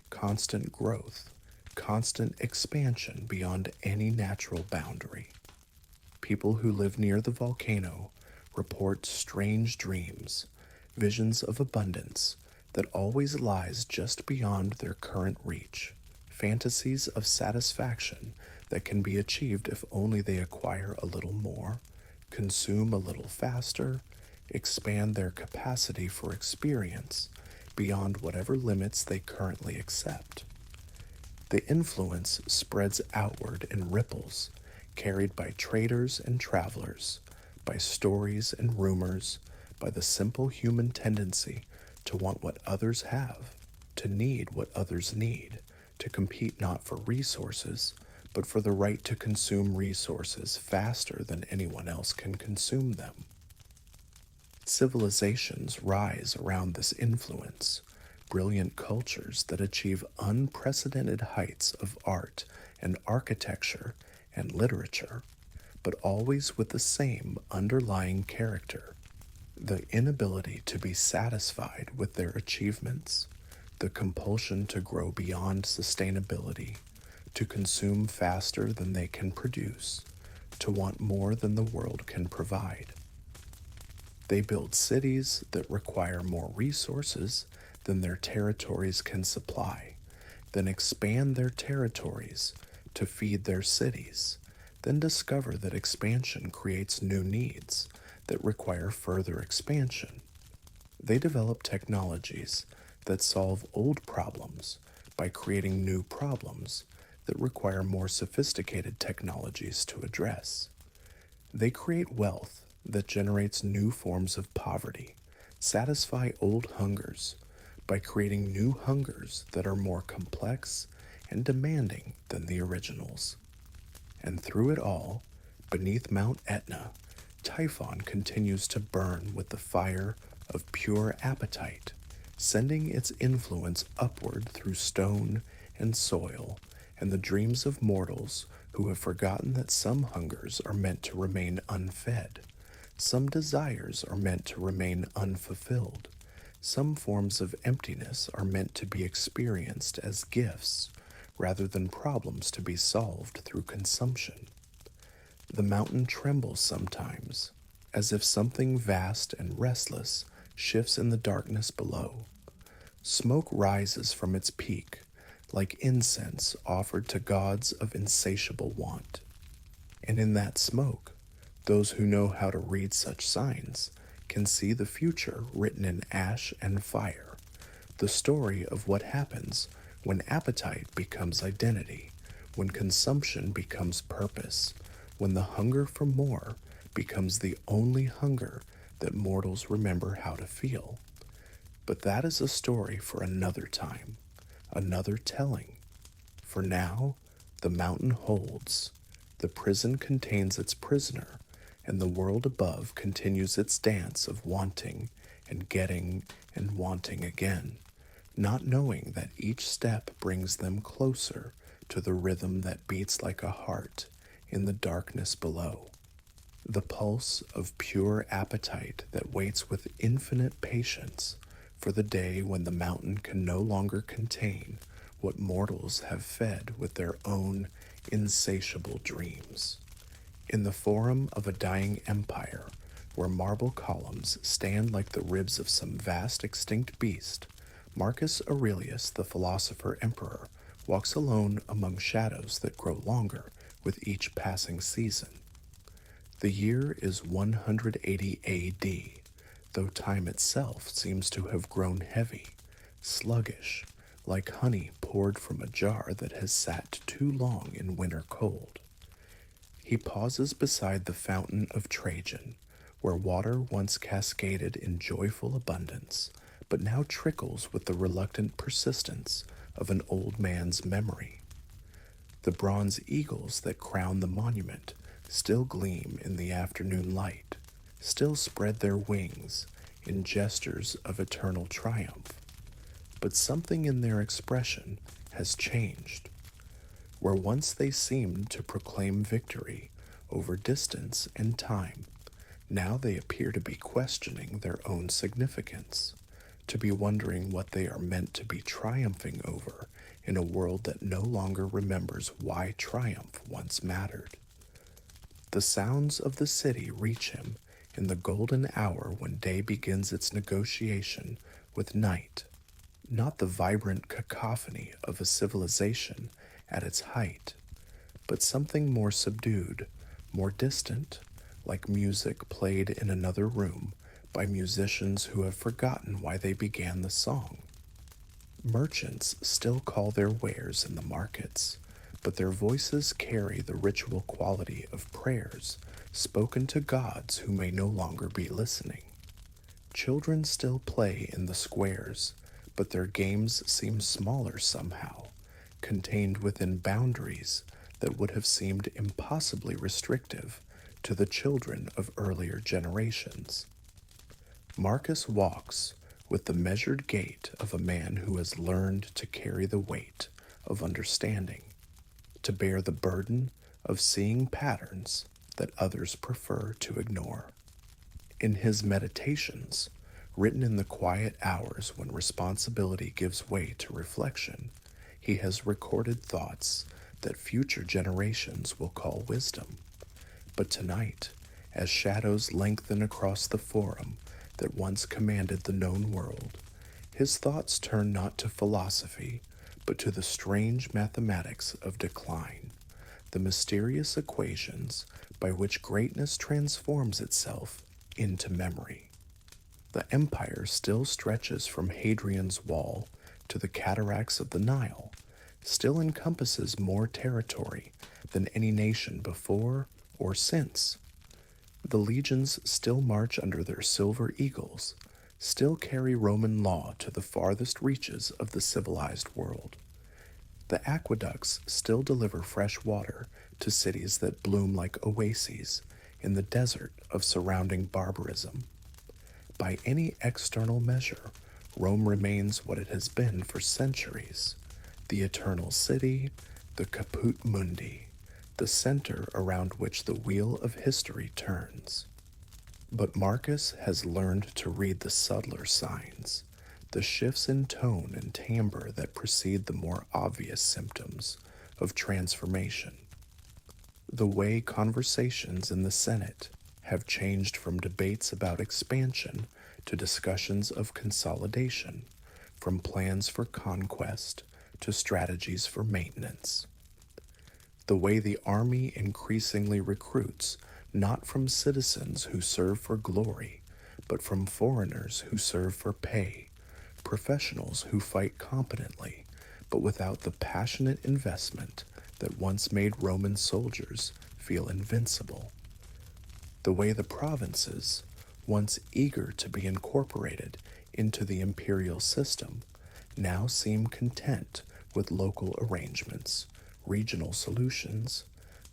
constant growth, constant expansion beyond any natural boundary. People who live near the volcano report strange dreams, visions of abundance that always lies just beyond their current reach, fantasies of satisfaction that can be achieved if only they acquire a little more, consume a little faster, expand their capacity for experience beyond whatever limits they currently accept. The influence spreads outward in ripples, carried by traders and travelers, by stories and rumors, by the simple human tendency to want what others have, to need what others need, to compete not for resources, but for the right to consume resources faster than anyone else can consume them. Civilizations rise around this influence, brilliant cultures that achieve unprecedented heights of art and architecture and literature, but always with the same underlying character, the inability to be satisfied with their achievements, the compulsion to grow beyond sustainability, to consume faster than they can produce, to want more than the world can provide. They build cities that require more resources than their territories can supply, then expand their territories to feed their cities, then discover that expansion creates new needs that require further expansion. They develop technologies that solve old problems by creating new problems that require more sophisticated technologies to address. They create wealth that generates new forms of poverty, satisfy old hungers by creating new hungers that are more complex and demanding than the originals. And through it all, beneath Mount Etna, Typhon continues to burn with the fire of pure appetite, sending its influence upward through stone and soil and the dreams of mortals who have forgotten that some hungers are meant to remain unfed, some desires are meant to remain unfulfilled, some forms of emptiness are meant to be experienced as gifts rather than problems to be solved through consumption. The mountain trembles sometimes, as if something vast and restless shifts in the darkness below. Smoke rises from its peak, like incense offered to gods of insatiable want. And in that smoke, those who know how to read such signs can see the future written in ash and fire, the story of what happens when appetite becomes identity, when consumption becomes purpose, when the hunger for more becomes the only hunger that mortals remember how to feel. But that is a story for another time, another telling. For now, the mountain holds, the prison contains its prisoner, and the world above continues its dance of wanting and getting and wanting again, not knowing that each step brings them closer to the rhythm that beats like a heart in the darkness below. The pulse of pure appetite that waits with infinite patience for the day when the mountain can no longer contain what mortals have fed with their own insatiable dreams. In the forum of a dying empire, where marble columns stand like the ribs of some vast extinct beast, Marcus Aurelius, the philosopher emperor, walks alone among shadows that grow longer with each passing season. The year is 180 AD, though time itself seems to have grown heavy, sluggish, like honey poured from a jar that has sat too long in winter cold. He pauses beside the fountain of Trajan, where water once cascaded in joyful abundance, but now trickles with the reluctant persistence of an old man's memory. The bronze eagles that crown the monument still gleam in the afternoon light, still spread their wings in gestures of eternal triumph. But something in their expression has changed. Where once they seemed to proclaim victory over distance and time, now they appear to be questioning their own significance, to be wondering what they are meant to be triumphing over in a world that no longer remembers why triumph once mattered. The sounds of the city reach him in the golden hour when day begins its negotiation with night, not the vibrant cacophony of a civilization at its height, but something more subdued, more distant, like music played in another room by musicians who have forgotten why they began the song. Merchants still call their wares in the markets, but their voices carry the ritual quality of prayers spoken to gods who may no longer be listening. Children still play in the squares, but their games seem smaller somehow, contained within boundaries that would have seemed impossibly restrictive to the children of earlier generations. Marcus walks with the measured gait of a man who has learned to carry the weight of understanding, to bear the burden of seeing patterns that others prefer to ignore. In his meditations, written in the quiet hours when responsibility gives way to reflection, he has recorded thoughts that future generations will call wisdom. But tonight, as shadows lengthen across the forum that once commanded the known world, his thoughts turn not to philosophy, but to the strange mathematics of decline, the mysterious equations by which greatness transforms itself into memory. The empire still stretches from Hadrian's Wall to the cataracts of the Nile, still encompasses more territory than any nation before or since. The legions still march under their silver eagles, still carry Roman law to the farthest reaches of the civilized world. The aqueducts still deliver fresh water to cities that bloom like oases in the desert of surrounding barbarism. By any external measure, Rome remains what it has been for centuries, the eternal city, the caput mundi, the center around which the wheel of history turns. But Marcus has learned to read the subtler signs, the shifts in tone and timbre that precede the more obvious symptoms of transformation. The way conversations in the Senate have changed from debates about expansion to discussions of consolidation, from plans for conquest to strategies for maintenance. The way the army increasingly recruits not from citizens who serve for glory, but from foreigners who serve for pay, professionals who fight competently, but without the passionate investment that once made Roman soldiers feel invincible. The way the provinces, once eager to be incorporated into the imperial system, now seem content with local arrangements, regional solutions,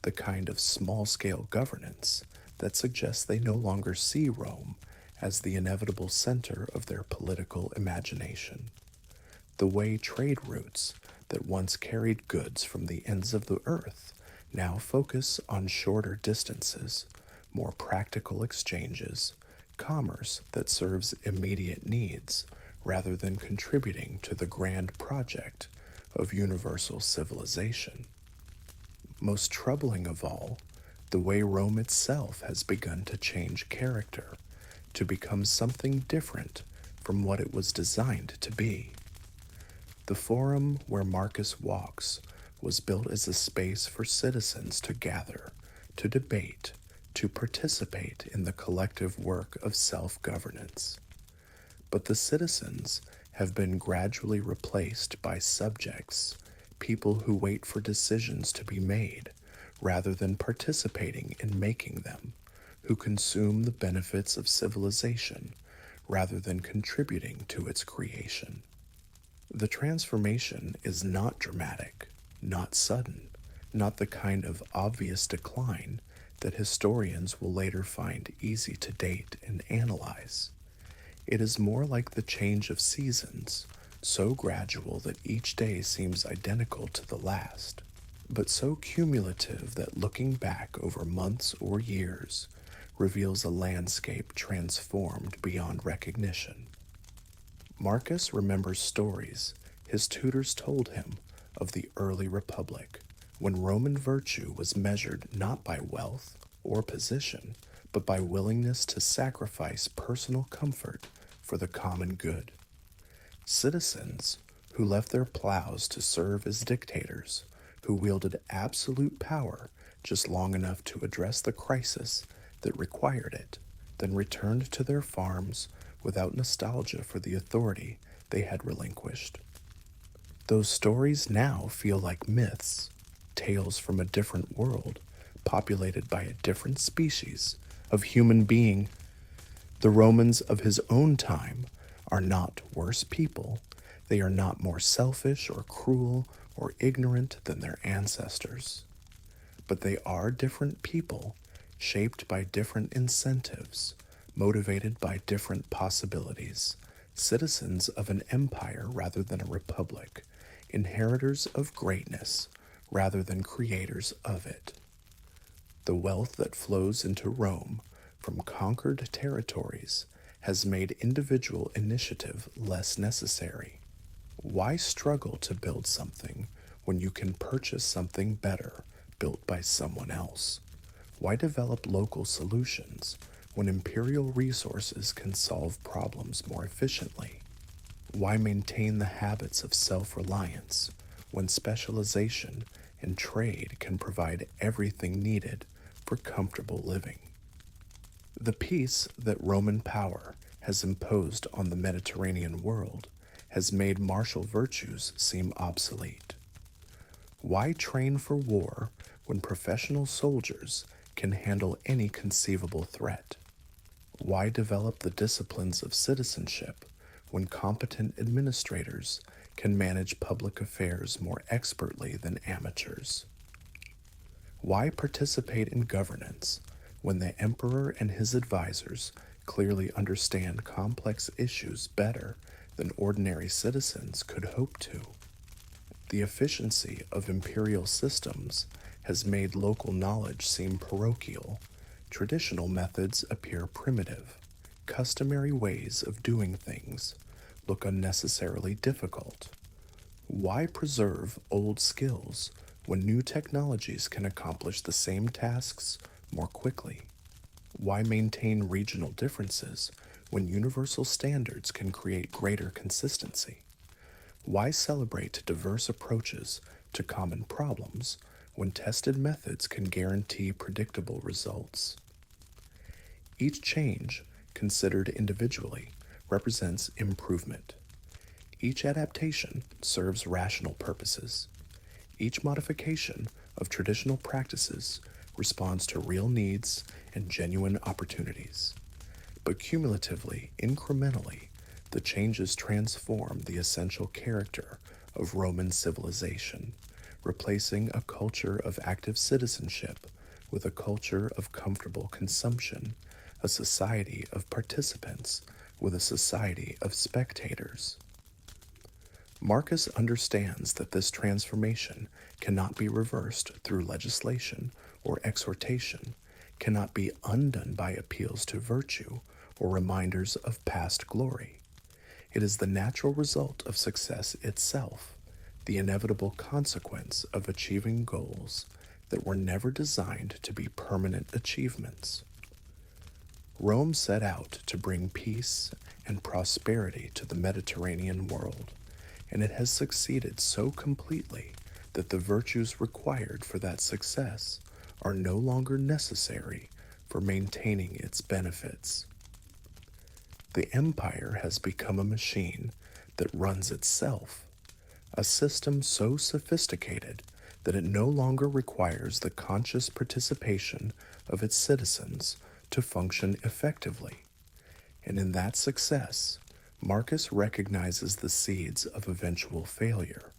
the kind of small-scale governance that suggests they no longer see Rome as the inevitable center of their political imagination. The way trade routes that once carried goods from the ends of the earth now focus on shorter distances, more practical exchanges, commerce that serves immediate needs rather than contributing to the grand project of universal civilization. Most troubling of all, the way Rome itself has begun to change character, to become something different from what it was designed to be. The forum where Marcus walks was built as a space for citizens to gather, to debate, to participate in the collective work of self-governance. But the citizens have been gradually replaced by subjects, people who wait for decisions to be made rather than participating in making them, who consume the benefits of civilization rather than contributing to its creation. The transformation is not dramatic, not sudden, not the kind of obvious decline that historians will later find easy to date and analyze. It is more like the change of seasons, so gradual that each day seems identical to the last, but so cumulative that looking back over months or years reveals a landscape transformed beyond recognition. Marcus remembers stories his tutors told him of the early republic, when Roman virtue was measured not by wealth or position, but by willingness to sacrifice personal comfort for the common good. Citizens who left their plows to serve as dictators, who wielded absolute power just long enough to address the crisis that required it, then returned to their farms without nostalgia for the authority they had relinquished. Those stories now feel like myths, tales from a different world, populated by a different species of human being. The Romans of his own time are not worse people. They are not more selfish or cruel or ignorant than their ancestors. But they are different people, shaped by different incentives, motivated by different possibilities, citizens of an empire rather than a republic, inheritors of greatness rather than creators of it. The wealth that flows into Rome from conquered territories has made individual initiative less necessary. Why struggle to build something when you can purchase something better built by someone else? Why develop local solutions when imperial resources can solve problems more efficiently? Why maintain the habits of self-reliance when specialization and trade can provide everything needed for comfortable living? The peace that Roman power has imposed on the Mediterranean world has made martial virtues seem obsolete. Why train for war when professional soldiers can handle any conceivable threat? Why develop the disciplines of citizenship when competent administrators can manage public affairs more expertly than amateurs? Why participate in governance when the emperor and his advisors clearly understand complex issues better than ordinary citizens could hope to. The efficiency of imperial systems has made local knowledge seem parochial. Traditional methods appear primitive. Customary ways of doing things look unnecessarily difficult. Why preserve old skills when new technologies can accomplish the same tasks more quickly? Why maintain regional differences when universal standards can create greater consistency? Why celebrate diverse approaches to common problems when tested methods can guarantee predictable results? Each change, considered individually, represents improvement. Each adaptation serves rational purposes. Each modification of traditional practices responds to real needs and genuine opportunities. But cumulatively, incrementally, the changes transform the essential character of Roman civilization, replacing a culture of active citizenship with a culture of comfortable consumption, a society of participants with a society of spectators. Marcus understands that this transformation cannot be reversed through legislation or exhortation, cannot be undone by appeals to virtue or reminders of past glory. It is the natural result of success itself, the inevitable consequence of achieving goals that were never designed to be permanent achievements. Rome set out to bring peace and prosperity to the Mediterranean world, and it has succeeded so completely that the virtues required for that success are no longer necessary for maintaining its benefits. The empire has become a machine that runs itself, a system so sophisticated that it no longer requires the conscious participation of its citizens to function effectively. And in that success, Marcus recognizes the seeds of eventual failure,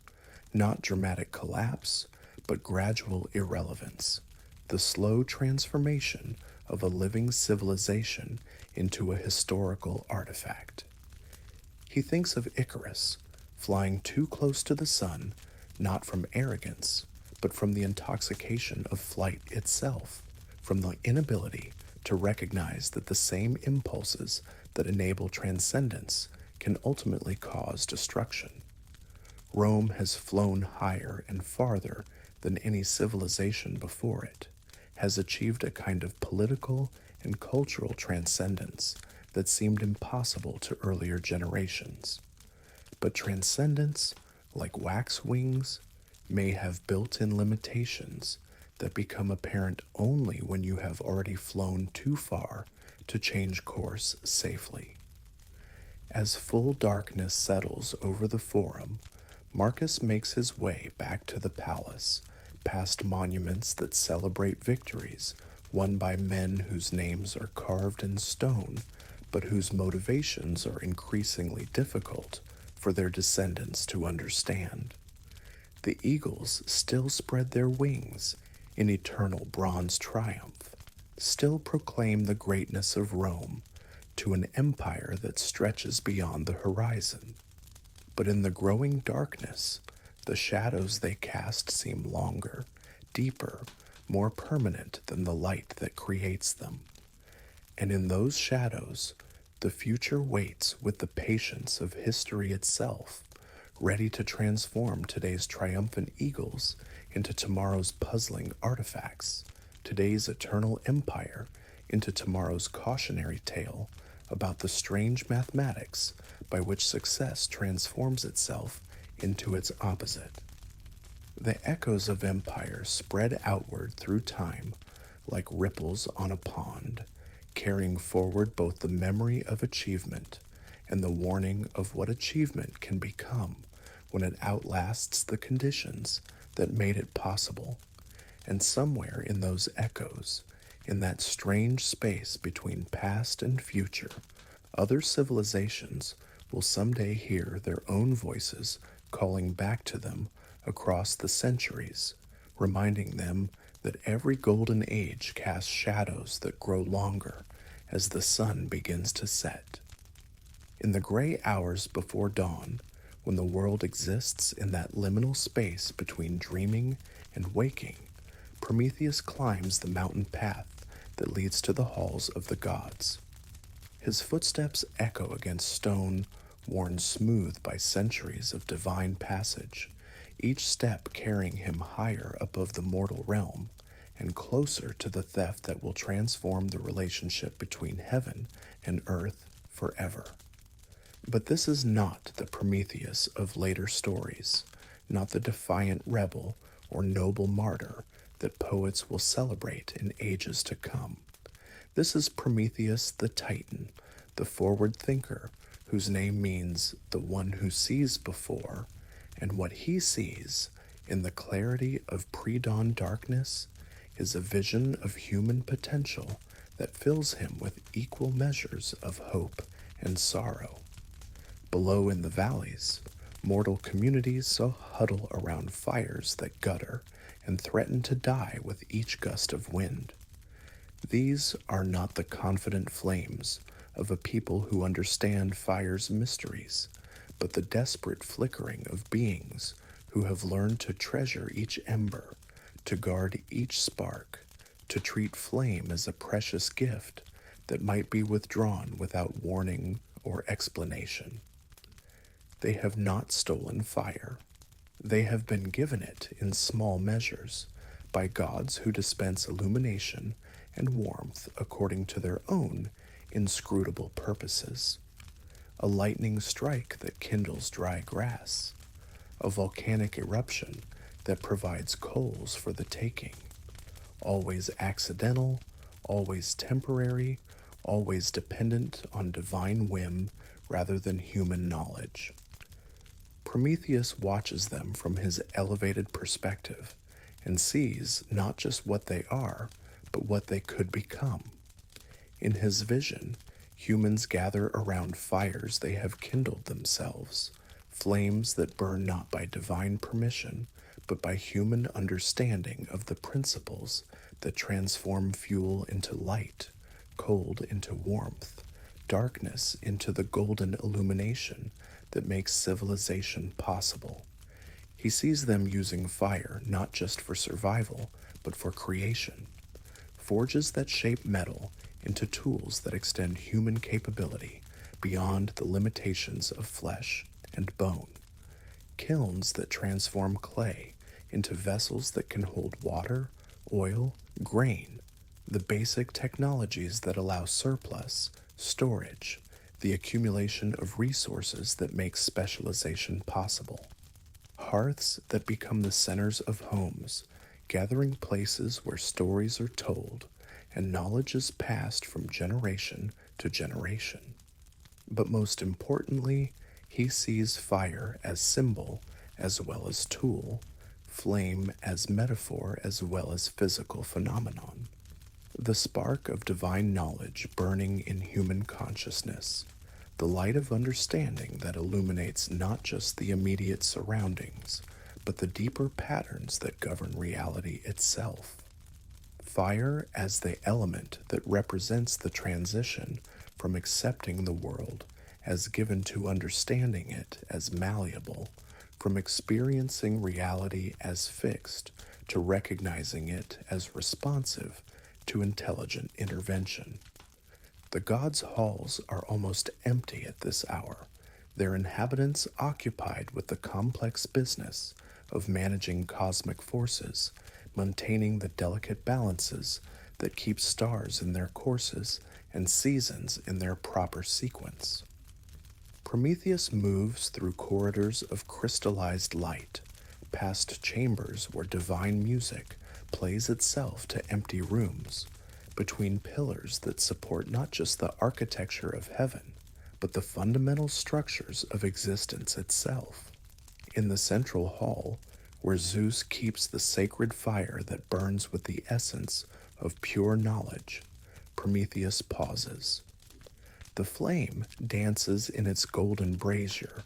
not dramatic collapse, but gradual irrelevance, the slow transformation of a living civilization into a historical artifact. He thinks of Icarus, flying too close to the sun, not from arrogance, but from the intoxication of flight itself, from the inability to recognize that the same impulses that enable transcendence can ultimately cause destruction. Rome has flown higher and farther than any civilization before it, has achieved a kind of political and cultural transcendence that seemed impossible to earlier generations. But transcendence, like wax wings, may have built-in limitations that become apparent only when you have already flown too far to change course safely. As full darkness settles over the Forum, Marcus makes his way back to the palace, past monuments that celebrate victories won by men whose names are carved in stone, but whose motivations are increasingly difficult for their descendants to understand. The eagles still spread their wings in eternal bronze triumph, still proclaim the greatness of Rome to an empire that stretches beyond the horizon. But in the growing darkness, the shadows they cast seem longer, deeper, more permanent than the light that creates them. And in those shadows, the future waits with the patience of history itself, ready to transform today's triumphant eagles into tomorrow's puzzling artifacts, today's eternal empire into tomorrow's cautionary tale about the strange mathematics by which success transforms itself into its opposite. The echoes of empire spread outward through time like ripples on a pond, carrying forward both the memory of achievement and the warning of what achievement can become when it outlasts the conditions that made it possible. And somewhere in those echoes, in that strange space between past and future, other civilizations will someday hear their own voices calling back to them across the centuries, reminding them that every golden age casts shadows that grow longer as the sun begins to set. In the gray hours before dawn, when the world exists in that liminal space between dreaming and waking, Prometheus climbs the mountain path that leads to the halls of the gods. His footsteps echo against stone worn smooth by centuries of divine passage, each step carrying him higher above the mortal realm and closer to the theft that will transform the relationship between heaven and earth forever. But this is not the Prometheus of later stories, not the defiant rebel or noble martyr that poets will celebrate in ages to come. This is Prometheus the Titan, the forward thinker, whose name means the one who sees before, and what he sees in the clarity of pre-dawn darkness is a vision of human potential that fills him with equal measures of hope and sorrow. Below in the valleys, mortal communities so huddle around fires that gutter and threaten to die with each gust of wind. These are not the confident flames of a people who understand fire's mysteries, but the desperate flickering of beings who have learned to treasure each ember, to guard each spark, to treat flame as a precious gift that might be withdrawn without warning or explanation. They have not stolen fire. They have been given it in small measures by gods who dispense illumination and warmth according to their own inscrutable purposes. A lightning strike that kindles dry grass, a volcanic eruption that provides coals for the taking, always accidental, always temporary, always dependent on divine whim rather than human knowledge. Prometheus watches them from his elevated perspective and sees not just what they are, but what they could become. In his vision, humans gather around fires they have kindled themselves, flames that burn not by divine permission, but by human understanding of the principles that transform fuel into light, cold into warmth, darkness into the golden illumination that makes civilization possible. He sees them using fire not just for survival, but for creation. Forges that shape metal into tools that extend human capability beyond the limitations of flesh and bone. Kilns that transform clay into vessels that can hold water, oil, grain, the basic technologies that allow surplus, storage, the accumulation of resources that make specialization possible. Hearths that become the centers of homes, gathering places where stories are told and knowledge is passed from generation to generation. But most importantly, he sees fire as symbol as well as tool, flame as metaphor as well as physical phenomenon. The spark of divine knowledge burning in human consciousness, the light of understanding that illuminates not just the immediate surroundings, but the deeper patterns that govern reality itself. Fire as the element that represents the transition from accepting the world as given to understanding it as malleable, from experiencing reality as fixed to recognizing it as responsive to intelligent intervention. The gods' halls are almost empty at this hour, their inhabitants occupied with the complex business of managing cosmic forces, maintaining the delicate balances that keep stars in their courses and seasons in their proper sequence. Prometheus moves through corridors of crystallized light, past chambers where divine music plays itself to empty rooms, between pillars that support not just the architecture of heaven, but the fundamental structures of existence itself. In the central hall, where Zeus keeps the sacred fire that burns with the essence of pure knowledge, Prometheus pauses. The flame dances in its golden brazier,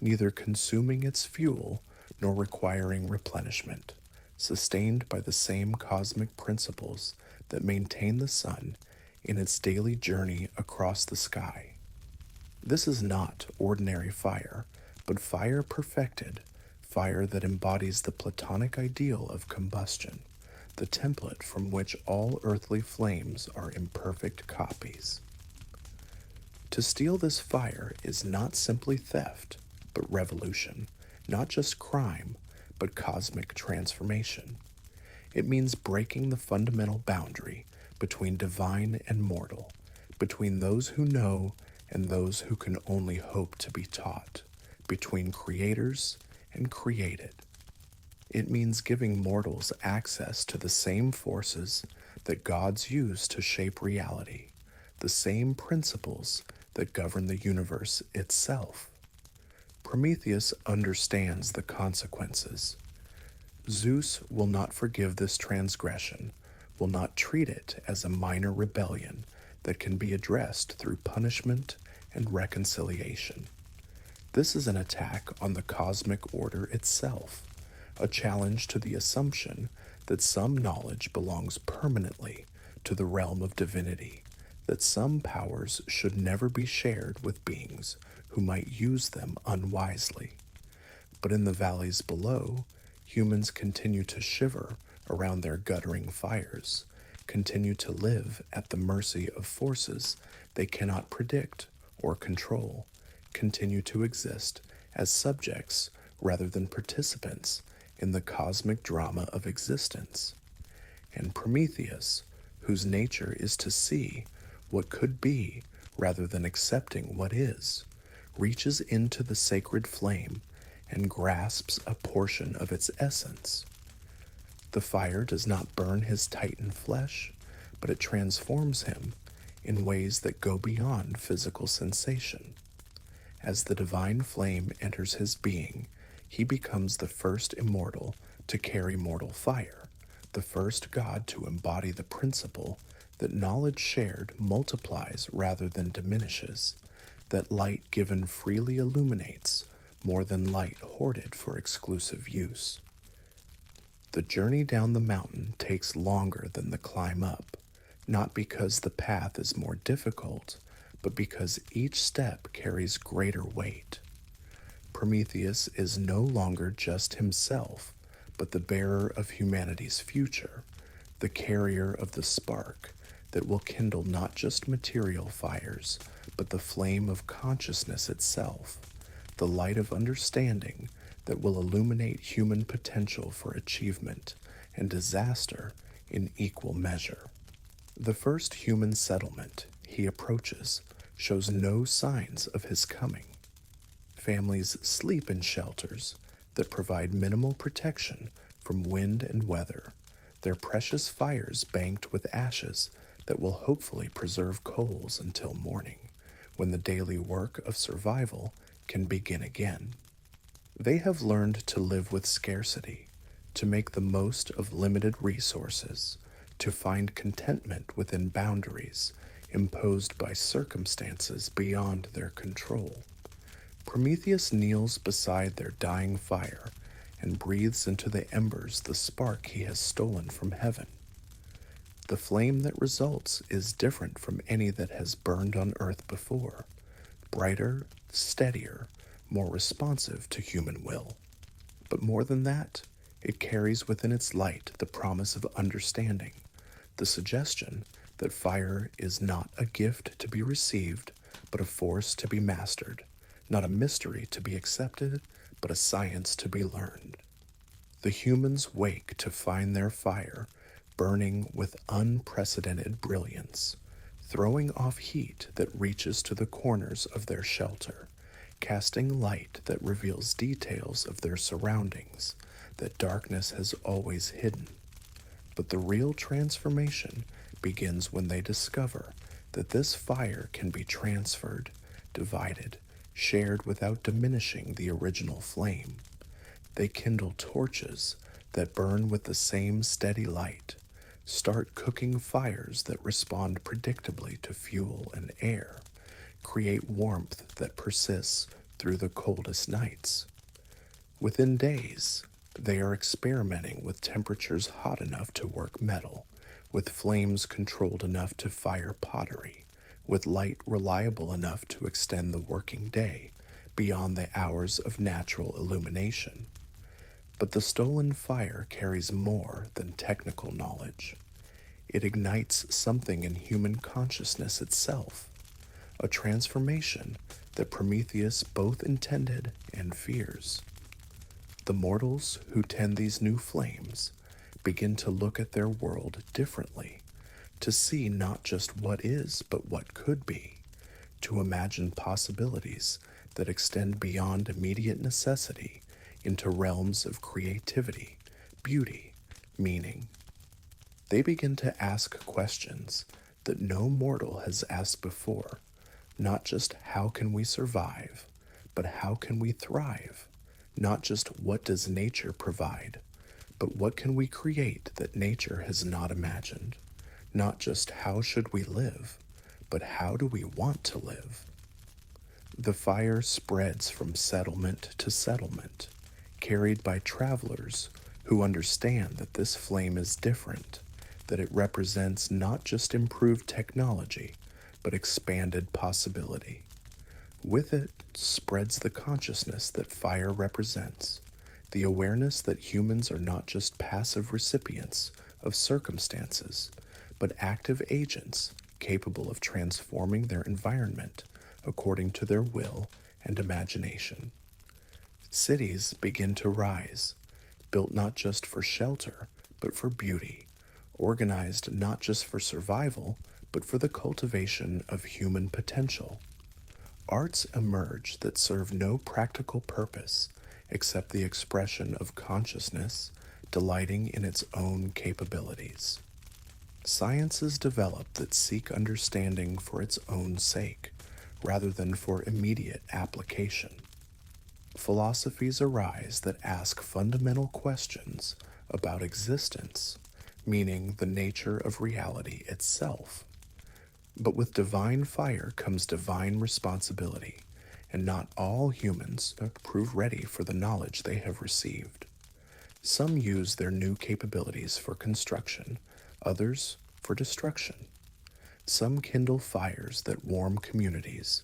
neither consuming its fuel nor requiring replenishment, sustained by the same cosmic principles that maintain the sun in its daily journey across the sky. This is not ordinary fire, but fire perfected, fire that embodies the Platonic ideal of combustion, the template from which all earthly flames are imperfect copies. To steal this fire is not simply theft, but revolution, not just crime, but cosmic transformation. It means breaking the fundamental boundary between divine and mortal, between those who know and those who can only hope to be taught, between creators and created. It means giving mortals access to the same forces that gods use to shape reality, the same principles that govern the universe itself. Prometheus understands the consequences. Zeus will not forgive this transgression, will not treat it as a minor rebellion that can be addressed through punishment and reconciliation. This is an attack on the cosmic order itself, a challenge to the assumption that some knowledge belongs permanently to the realm of divinity, that some powers should never be shared with beings who might use them unwisely. But in the valleys below, humans continue to shiver around their guttering fires, continue to live at the mercy of forces they cannot predict or control, continue to exist as subjects rather than participants in the cosmic drama of existence. And Prometheus, whose nature is to see what could be rather than accepting what is, reaches into the sacred flame and grasps a portion of its essence. The fire does not burn his Titan flesh, but it transforms him in ways that go beyond physical sensation. As the divine flame enters his being, he becomes the first immortal to carry mortal fire, the first god to embody the principle that knowledge shared multiplies rather than diminishes, that light given freely illuminates more than light hoarded for exclusive use. The journey down the mountain takes longer than the climb up, not because the path is more difficult, but because each step carries greater weight. Prometheus is no longer just himself, but the bearer of humanity's future, the carrier of the spark that will kindle not just material fires, but the flame of consciousness itself, the light of understanding that will illuminate human potential for achievement and disaster in equal measure. The first human settlement he approaches shows no signs of his coming. Families sleep in shelters that provide minimal protection from wind and weather, their precious fires banked with ashes that will hopefully preserve coals until morning, when the daily work of survival can begin again. They have learned to live with scarcity, to make the most of limited resources, to find contentment within boundaries imposed by circumstances beyond their control. Prometheus kneels beside their dying fire and breathes into the embers the spark he has stolen from heaven. The flame that results is different from any that has burned on earth before, brighter, steadier, more responsive to human will. But more than that, it carries within its light the promise of understanding, the suggestion that fire is not a gift to be received, but a force to be mastered, not a mystery to be accepted, but a science to be learned. The humans wake to find their fire burning with unprecedented brilliance, throwing off heat that reaches to the corners of their shelter, casting light that reveals details of their surroundings that darkness has always hidden. But the real transformation begins when they discover that this fire can be transferred, divided, shared without diminishing the original flame. They kindle torches that burn with the same steady light, start cooking fires that respond predictably to fuel and air, create warmth that persists through the coldest nights. Within days, They are experimenting with temperatures hot enough to work metal, with flames controlled enough to fire pottery, with light reliable enough to extend the working day beyond the hours of natural illumination. But the stolen fire carries more than technical knowledge. It ignites something in human consciousness itself, a transformation that Prometheus both intended and fears. The mortals who tend these new flames begin to look at their world differently, to see not just what is, but what could be, to imagine possibilities that extend beyond immediate necessity into realms of creativity, beauty, meaning. They begin to ask questions that no mortal has asked before, not just how can we survive, but how can we thrive? Not just what does nature provide, but what can we create that nature has not imagined? Not just how should we live, but how do we want to live? The fire spreads from settlement to settlement, carried by travelers who understand that this flame is different, that it represents not just improved technology, but expanded possibility. With it spreads the consciousness that fire represents, the awareness that humans are not just passive recipients of circumstances, but active agents capable of transforming their environment according to their will and imagination. Cities begin to rise, built not just for shelter, but for beauty, organized not just for survival, but for the cultivation of human potential. Arts emerge that serve no practical purpose except the expression of consciousness delighting in its own capabilities. Sciences develop that seek understanding for its own sake, rather than for immediate application. Philosophies arise that ask fundamental questions about existence, meaning the nature of reality itself. But with divine fire comes divine responsibility, and not all humans prove ready for the knowledge they have received. Some use their new capabilities for construction, others for destruction. Some kindle fires that warm communities,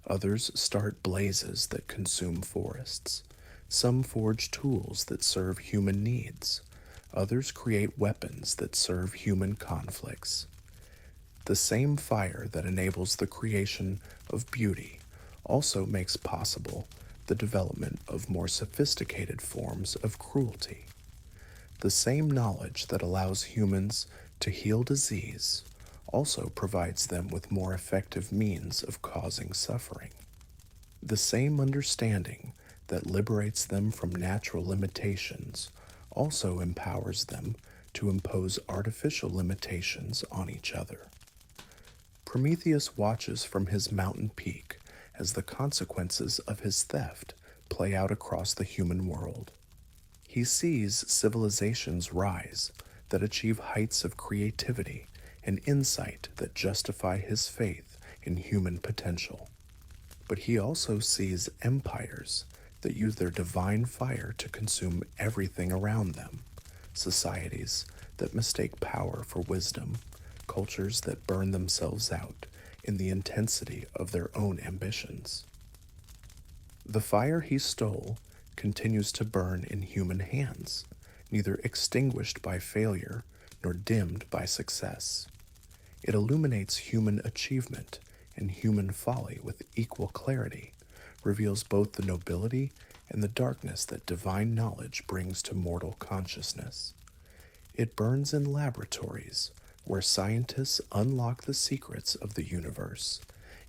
others start blazes that consume forests. Some forge tools that serve human needs, others create weapons that serve human conflicts. The same fire that enables the creation of beauty also makes possible the development of more sophisticated forms of cruelty. The same knowledge that allows humans to heal disease also provides them with more effective means of causing suffering. The same understanding that liberates them from natural limitations also empowers them to impose artificial limitations on each other. Prometheus watches from his mountain peak as the consequences of his theft play out across the human world. He sees civilizations rise that achieve heights of creativity and insight that justify his faith in human potential. But he also sees empires that use their divine fire to consume everything around them, societies that mistake power for wisdom, cultures that burn themselves out in the intensity of their own ambitions. The fire he stole continues to burn in human hands, neither extinguished by failure nor dimmed by success. It illuminates human achievement and human folly with equal clarity, reveals both the nobility and the darkness that divine knowledge brings to mortal consciousness. It burns in laboratories where scientists unlock the secrets of the universe,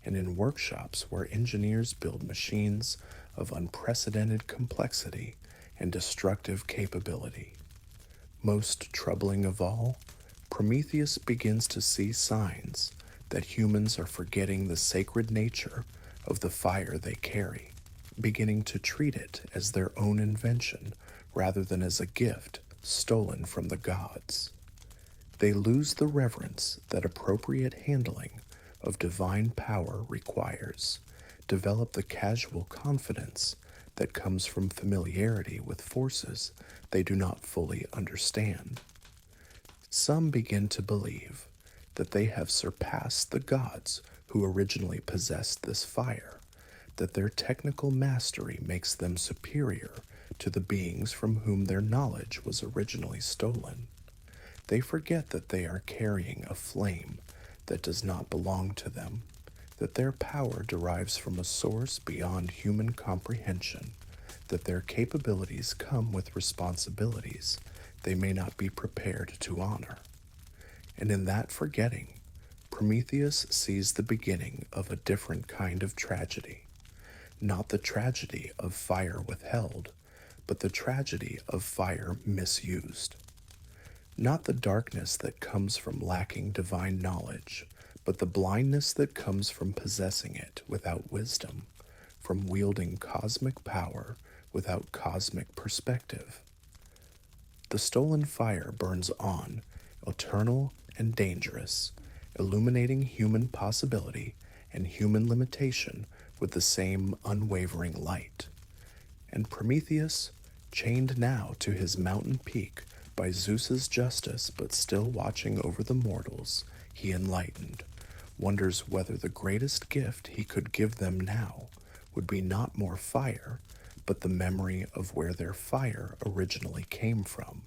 and in workshops where engineers build machines of unprecedented complexity and destructive capability. Most troubling of all, Prometheus begins to see signs that humans are forgetting the sacred nature of the fire they carry, beginning to treat it as their own invention rather than as a gift stolen from the gods. They lose the reverence that appropriate handling of divine power requires, develop the casual confidence that comes from familiarity with forces they do not fully understand. Some begin to believe that they have surpassed the gods who originally possessed this fire, that their technical mastery makes them superior to the beings from whom their knowledge was originally stolen. They forget that they are carrying a flame that does not belong to them, that their power derives from a source beyond human comprehension, that their capabilities come with responsibilities they may not be prepared to honor. And in that forgetting, Prometheus sees the beginning of a different kind of tragedy. Not the tragedy of fire withheld, but the tragedy of fire misused. Not the darkness that comes from lacking divine knowledge, but the blindness that comes from possessing it without wisdom, from wielding cosmic power without cosmic perspective. The stolen fire burns on, eternal and dangerous, illuminating human possibility and human limitation with the same unwavering light. And Prometheus, chained now to his mountain peak by Zeus's justice but still watching over the mortals he enlightened, wonders whether the greatest gift he could give them now would be not more fire, but the memory of where their fire originally came from,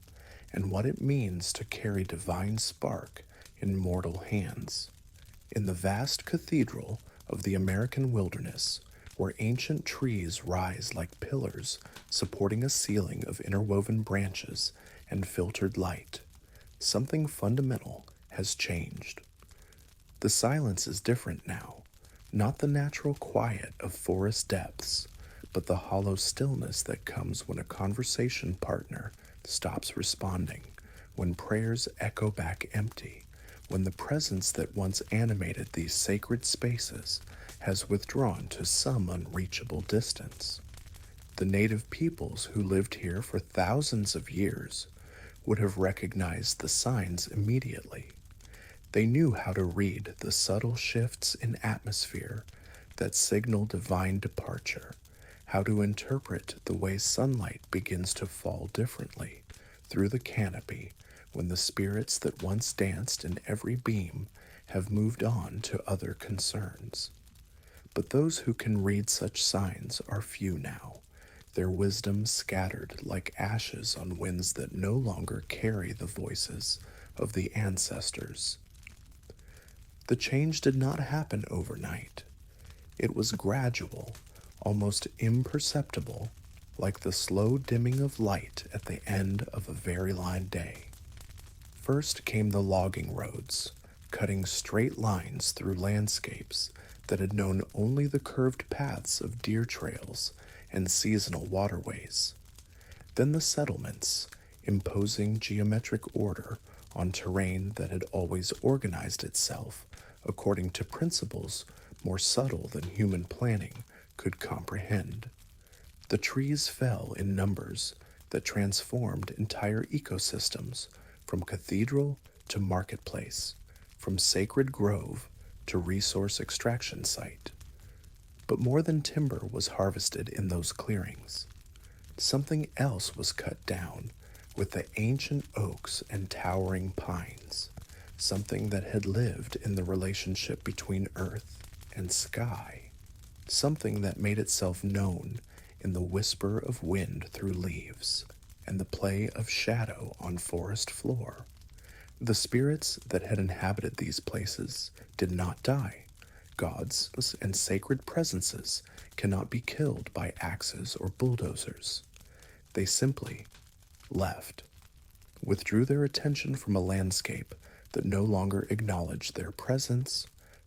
and what it means to carry divine spark in mortal hands. In the vast cathedral of the American wilderness, where ancient trees rise like pillars supporting a ceiling of interwoven branches and filtered light, something fundamental has changed. The silence is different now, not the natural quiet of forest depths, but the hollow stillness that comes when a conversation partner stops responding, when prayers echo back empty, when the presence that once animated these sacred spaces has withdrawn to some unreachable distance. The native peoples who lived here for thousands of years would have recognized the signs immediately. They knew how to read the subtle shifts in atmosphere that signal divine departure, how to interpret the way sunlight begins to fall differently through the canopy when the spirits that once danced in every beam have moved on to other concerns. But those who can read such signs are few now, their wisdom scattered like ashes on winds that no longer carry the voices of the ancestors. The change did not happen overnight. It was gradual, almost imperceptible, like the slow dimming of light at the end of a very long day. First came the logging roads, cutting straight lines through landscapes that had known only the curved paths of deer trails and seasonal waterways. Then the settlements, imposing geometric order on terrain that had always organized itself according to principles more subtle than human planning could comprehend. The trees fell in numbers that transformed entire ecosystems from cathedral to marketplace, from sacred grove to resource extraction site. But more than timber was harvested in those clearings. Something else was cut down with the ancient oaks and towering pines, something that had lived in the relationship between earth and sky, something that made itself known in the whisper of wind through leaves and the play of shadow on forest floor. The spirits that had inhabited these places did not die. Gods and sacred presences cannot be killed by axes or bulldozers. They simply left, withdrew their attention from a landscape that no longer acknowledged their presence,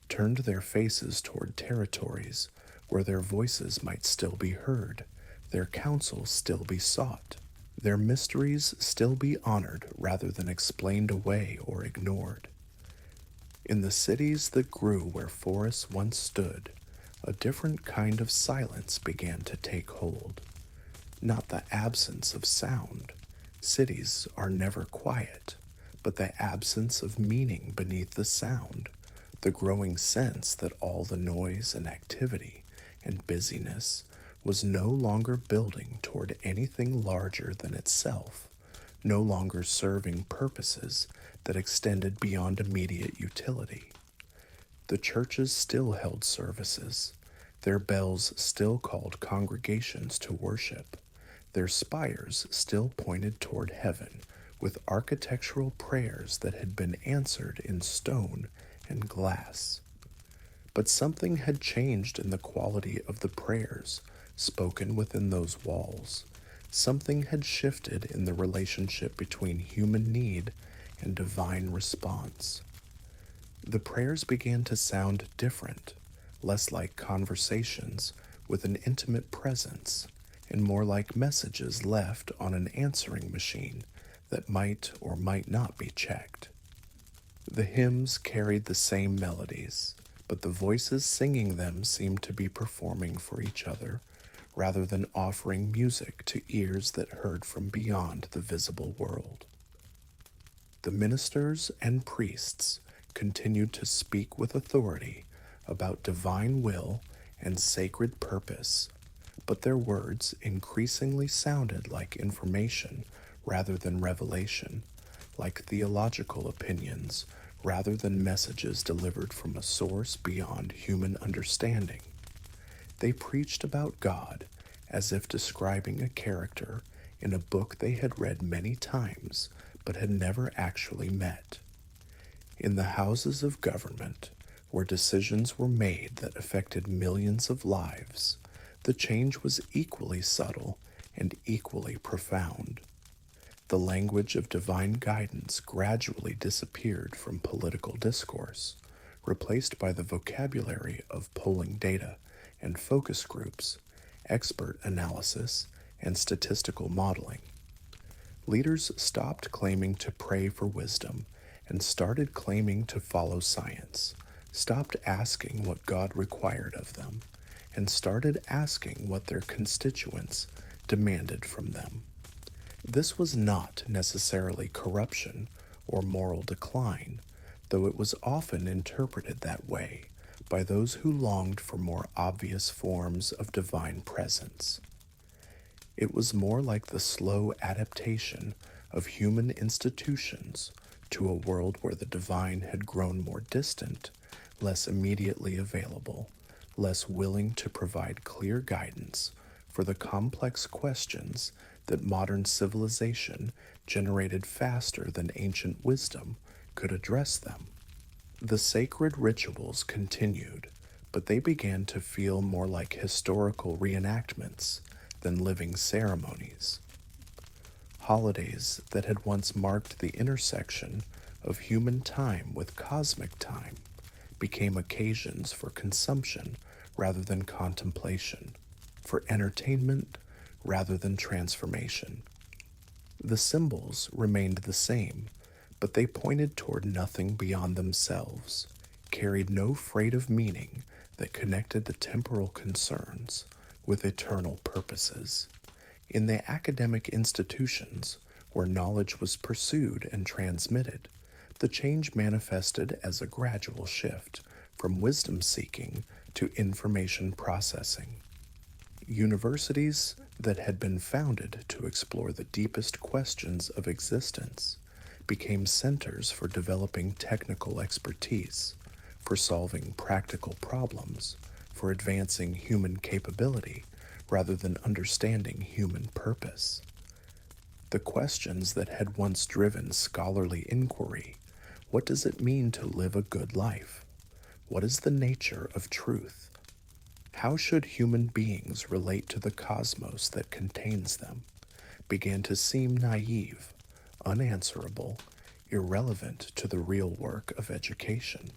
turned their faces toward territories where their voices might still be heard, their counsel still be sought, their mysteries still be honored rather than explained away or ignored. In the cities that grew where forests once stood, a different kind of silence began to take hold. Not the absence of sound. Cities are never quiet, but the absence of meaning beneath the sound, the growing sense that all the noise and activity and busyness was no longer building toward anything larger than itself, no longer serving purposes that extended beyond immediate utility. The churches still held services. Their bells still called congregations to worship. Their spires still pointed toward heaven with architectural prayers that had been answered in stone and glass. But something had changed in the quality of the prayers spoken within those walls. Something had shifted in the relationship between human need and divine response. The prayers began to sound different, less like conversations with an intimate presence, and more like messages left on an answering machine that might or might not be checked. The hymns carried the same melodies, but the voices singing them seemed to be performing for each other rather than offering music to ears that heard from beyond the visible world. The ministers and priests continued to speak with authority about divine will and sacred purpose, but their words increasingly sounded like information rather than revelation, like theological opinions rather than messages delivered from a source beyond human understanding. They preached about God as if describing a character in a book they had read many times but had never actually met. In the houses of government, where decisions were made that affected millions of lives, the change was equally subtle and equally profound. The language of divine guidance gradually disappeared from political discourse, replaced by the vocabulary of polling data and focus groups, expert analysis, and statistical modeling. Leaders stopped claiming to pray for wisdom and started claiming to follow science, stopped asking what God required of them, and started asking what their constituents demanded from them. This was not necessarily corruption or moral decline, though it was often interpreted that way by those who longed for more obvious forms of divine presence. It was more like the slow adaptation of human institutions to a world where the divine had grown more distant, less immediately available, less willing to provide clear guidance for the complex questions that modern civilization generated faster than ancient wisdom could address them. The sacred rituals continued, but they began to feel more like historical reenactments than living ceremonies. Holidays that had once marked the intersection of human time with cosmic time became occasions for consumption rather than contemplation, for entertainment rather than transformation. The symbols remained the same, but they pointed toward nothing beyond themselves, carried no freight of meaning that connected the temporal concerns with eternal purposes. In the academic institutions, where knowledge was pursued and transmitted, the change manifested as a gradual shift from wisdom seeking to information processing. Universities that had been founded to explore the deepest questions of existence became centers for developing technical expertise, for solving practical problems, for advancing human capability rather than understanding human purpose. The questions that had once driven scholarly inquiry: what does it mean to live a good life? What is the nature of truth? How should human beings relate to the cosmos that contains them? Began to seem naive, unanswerable, irrelevant to the real work of education.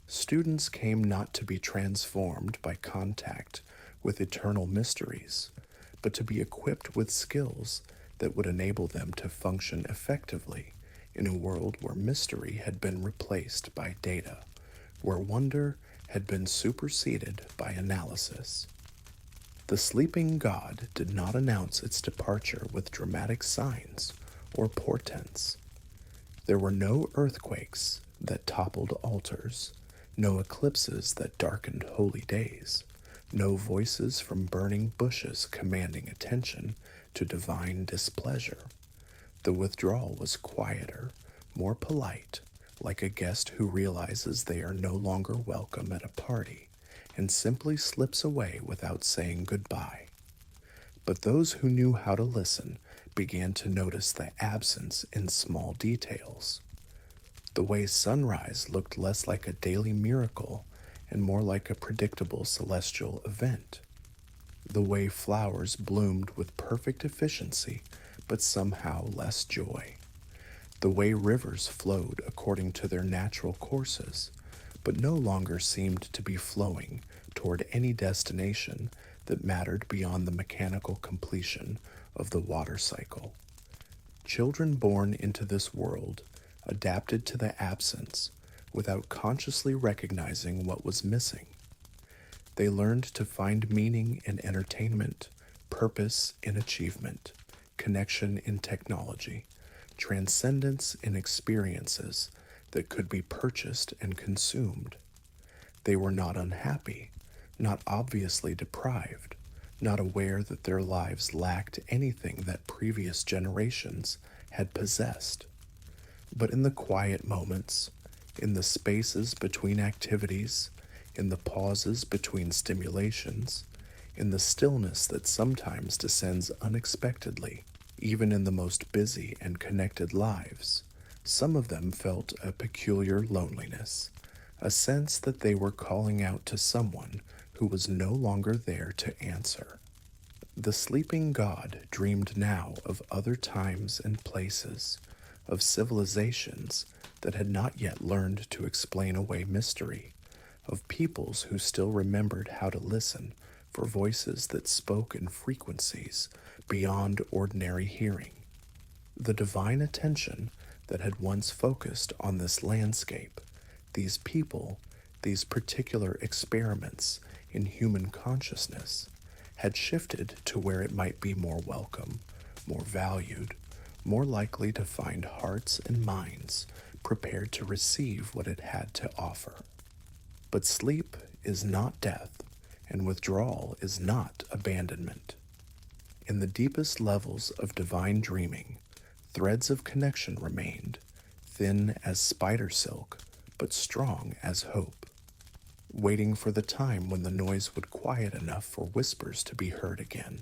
Students came not to be transformed by contact with eternal mysteries, but to be equipped with skills that would enable them to function effectively in a world where mystery had been replaced by data, where wonder had been superseded by analysis. The sleeping God did not announce its departure with dramatic signs or portents. There were no earthquakes that toppled altars, no eclipses that darkened holy days, No voices from burning bushes commanding attention to divine displeasure. The withdrawal was quieter, more polite, like a guest who realizes they are no longer welcome at a party and simply slips away without saying goodbye. But those who knew how to listen began to notice the absence in small details. The way sunrise looked less like a daily miracle and more like a predictable celestial event. The way flowers bloomed with perfect efficiency but somehow less joy. The way rivers flowed according to their natural courses, but no longer seemed to be flowing toward any destination that mattered beyond the mechanical completion of the water cycle. Children born into this world adapted to the absence without consciously recognizing what was missing. They learned to find meaning in entertainment, purpose in achievement, connection in technology, transcendence in experiences that could be purchased and consumed. They were not unhappy, not obviously deprived, not aware that their lives lacked anything that previous generations had possessed. But in the quiet moments, in the spaces between activities, in the pauses between stimulations, in the stillness that sometimes descends unexpectedly, even in the most busy and connected lives, some of them felt a peculiar loneliness, a sense that they were calling out to someone who was no longer there to answer. The sleeping god dreamed now of other times and places, of civilizations that had not yet learned to explain away mystery, of peoples who still remembered how to listen for voices that spoke in frequencies beyond ordinary hearing. The divine attention that had once focused on this landscape, these people, these particular experiments in human consciousness, had shifted to where it might be more welcome, more valued, more likely to find hearts and minds prepared to receive what it had to offer. But sleep is not death, and withdrawal is not abandonment. In the deepest levels of divine dreaming, threads of connection remained, thin as spider silk, but strong as hope, waiting for the time when the noise would quiet enough for whispers to be heard again,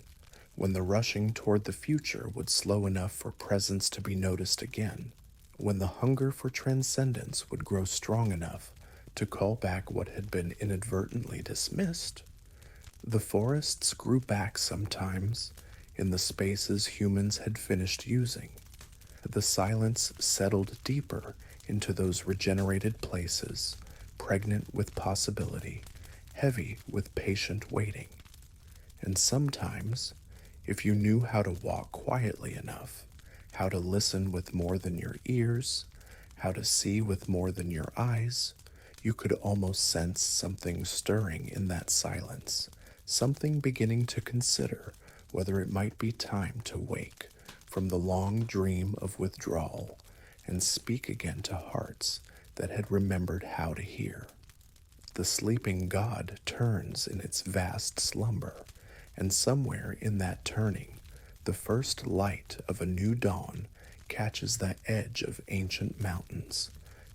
when the rushing toward the future would slow enough for presence to be noticed again, when the hunger for transcendence would grow strong enough to call back what had been inadvertently dismissed. The forests grew back sometimes in the spaces humans had finished using. The silence settled deeper into those regenerated places, pregnant with possibility, heavy with patient waiting. And sometimes, if you knew how to walk quietly enough, how to listen with more than your ears, how to see with more than your eyes, you could almost sense something stirring in that silence, something beginning to consider whether it might be time to wake from the long dream of withdrawal and speak again to hearts that had remembered how to hear. The sleeping god turns in its vast slumber, and somewhere in that turning, the first light of a new dawn catches the edge of ancient mountains,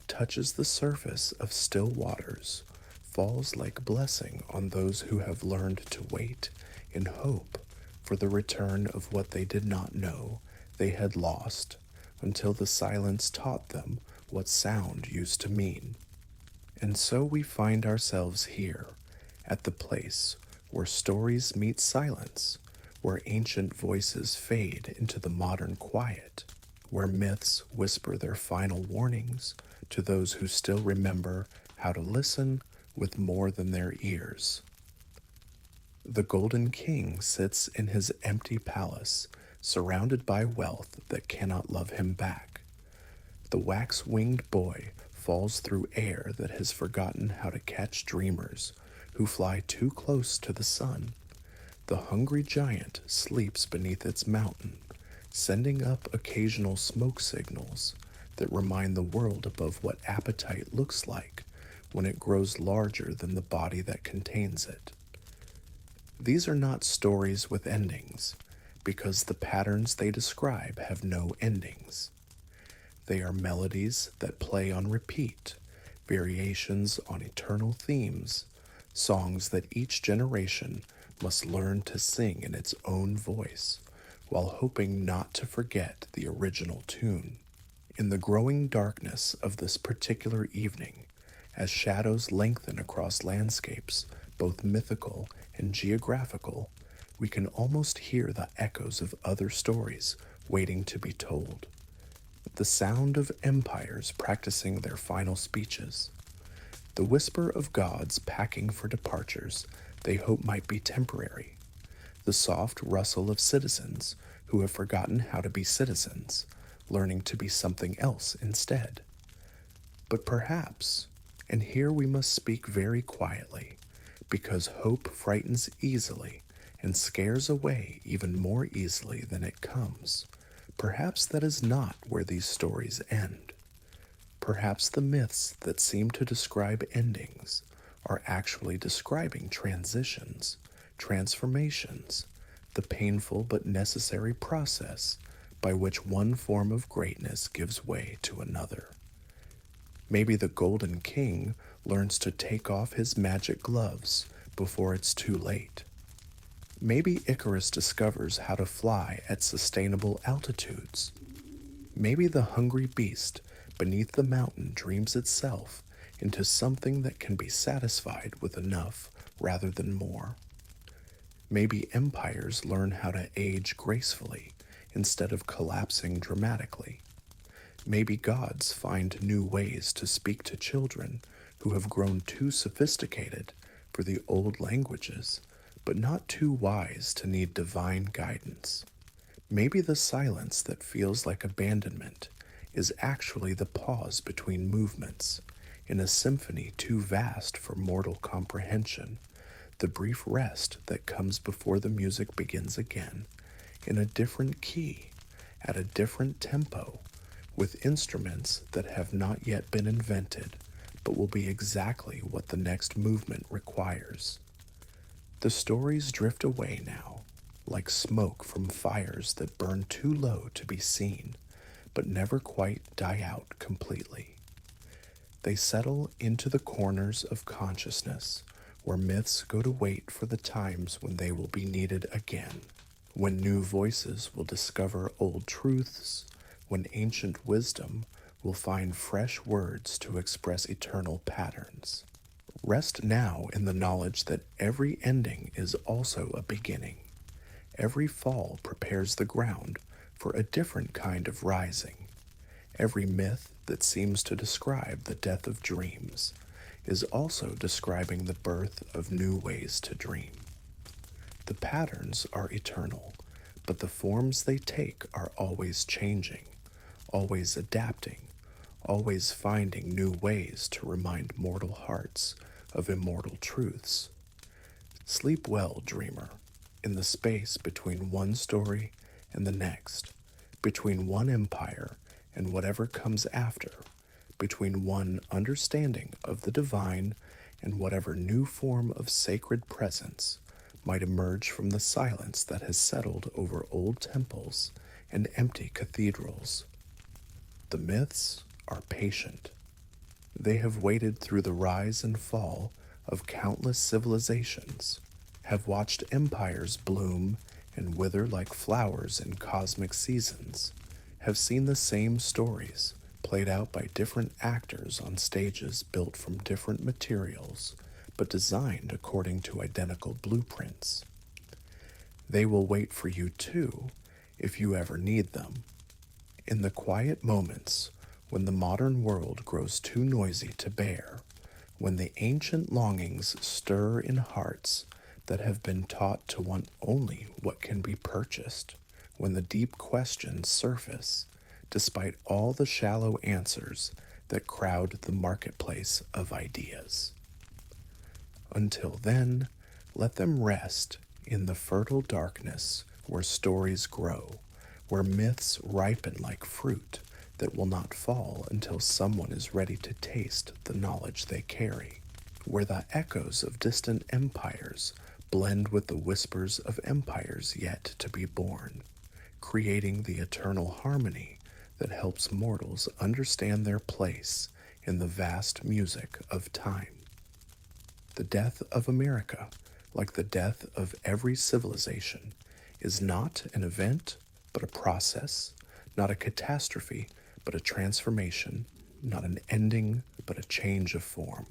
touches the surface of still waters, falls like blessing on those who have learned to wait in hope for the return of what they did not know they had lost, until the silence taught them what sound used to mean. And so we find ourselves here, at the place where stories meet silence, where ancient voices fade into the modern quiet, where myths whisper their final warnings to those who still remember how to listen with more than their ears. The Golden King sits in his empty palace, surrounded by wealth that cannot love him back. The wax-winged boy falls through air that has forgotten how to catch dreamers who fly too close to the sun. The hungry giant sleeps beneath its mountain, sending up occasional smoke signals that remind the world above what appetite looks like when it grows larger than the body that contains it. These are not stories with endings, because the patterns they describe have no endings. They are melodies that play on repeat, variations on eternal themes, songs that each generation must learn to sing in its own voice, while hoping not to forget the original tune. In the growing darkness of this particular evening, as shadows lengthen across landscapes, both mythical and geographical, we can almost hear the echoes of other stories waiting to be told. The sound of empires practicing their final speeches, the whisper of gods packing for departures they hope might be temporary, the soft rustle of citizens who have forgotten how to be citizens, learning to be something else instead. But perhaps, and here we must speak very quietly, because hope frightens easily and scares away even more easily than it comes, perhaps that is not where these stories end. Perhaps the myths that seem to describe endings are actually describing transitions, transformations, the painful but necessary process by which one form of greatness gives way to another. Maybe the Golden King learns to take off his magic gloves before it's too late. Maybe Icarus discovers how to fly at sustainable altitudes. Maybe the hungry beast beneath the mountain dreams itself into something that can be satisfied with enough rather than more. Maybe empires learn how to age gracefully instead of collapsing dramatically. Maybe gods find new ways to speak to children who have grown too sophisticated for the old languages, but not too wise to need divine guidance. Maybe the silence that feels like abandonment is actually the pause between movements, in a symphony too vast for mortal comprehension, the brief rest that comes before the music begins again, in a different key, at a different tempo, with instruments that have not yet been invented, but will be exactly what the next movement requires. The stories drift away now, like smoke from fires that burn too low to be seen, but never quite die out completely. They settle into the corners of consciousness, where myths go to wait for the times when they will be needed again, when new voices will discover old truths, when ancient wisdom will find fresh words to express eternal patterns. Rest now in the knowledge that every ending is also a beginning. Every fall prepares the ground for a different kind of rising. Every myth that seems to describe the death of dreams is also describing the birth of new ways to dream. The patterns are eternal, but the forms they take are always changing, always adapting, always finding new ways to remind mortal hearts of immortal truths. Sleep well, dreamer, in the space between one story and the next, between one empire and whatever comes after, between one understanding of the divine and whatever new form of sacred presence might emerge from the silence that has settled over old temples and empty cathedrals. The myths are patient. They have waited through the rise and fall of countless civilizations, have watched empires bloom and wither like flowers in cosmic seasons, have seen the same stories played out by different actors on stages built from different materials, but designed according to identical blueprints. They will wait for you too, if you ever need them. In the quiet moments when the modern world grows too noisy to bear, when the ancient longings stir in hearts that have been taught to want only what can be purchased, when the deep questions surface, despite all the shallow answers that crowd the marketplace of ideas. Until then, let them rest in the fertile darkness where stories grow, where myths ripen like fruit that will not fall until someone is ready to taste the knowledge they carry, where the echoes of distant empires blend with the whispers of empires yet to be born, creating the eternal harmony that helps mortals understand their place in the vast music of time. The death of America, like the death of every civilization, is not an event, but a process, not a catastrophe, but a transformation, not an ending, but a change of form.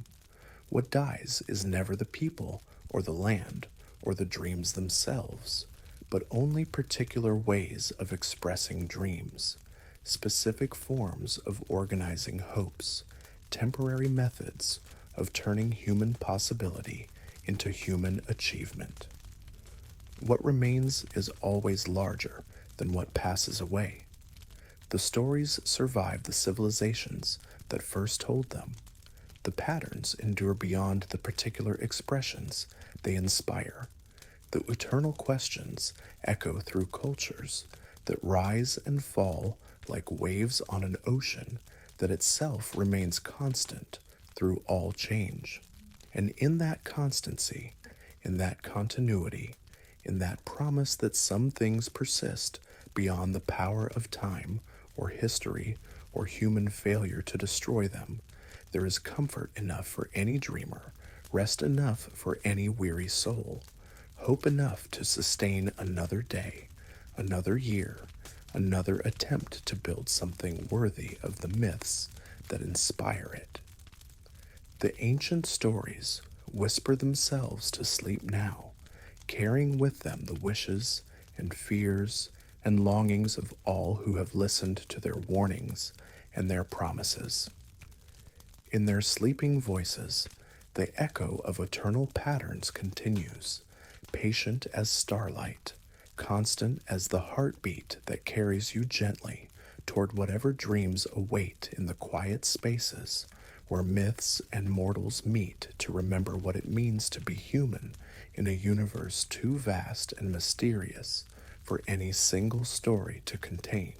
What dies is never the people or the land or the dreams themselves, but only particular ways of expressing dreams, specific forms of organizing hopes, temporary methods of turning human possibility into human achievement. What remains is always larger than what passes away. The stories survive the civilizations that first told them. The patterns endure beyond the particular expressions they inspire. The eternal questions echo through cultures that rise and fall like waves on an ocean that itself remains constant through all change. And in that constancy, in that continuity, in that promise that some things persist beyond the power of time or history or human failure to destroy them, there is comfort enough for any dreamer, rest enough for any weary soul, hope enough to sustain another day, another year, another attempt to build something worthy of the myths that inspire it. The ancient stories whisper themselves to sleep now, carrying with them the wishes and fears and longings of all who have listened to their warnings and their promises. In their sleeping voices, the echo of eternal patterns continues, patient as starlight, constant as the heartbeat that carries you gently toward whatever dreams await in the quiet spaces where myths and mortals meet to remember what it means to be human in a universe too vast and mysterious for any single story to contain.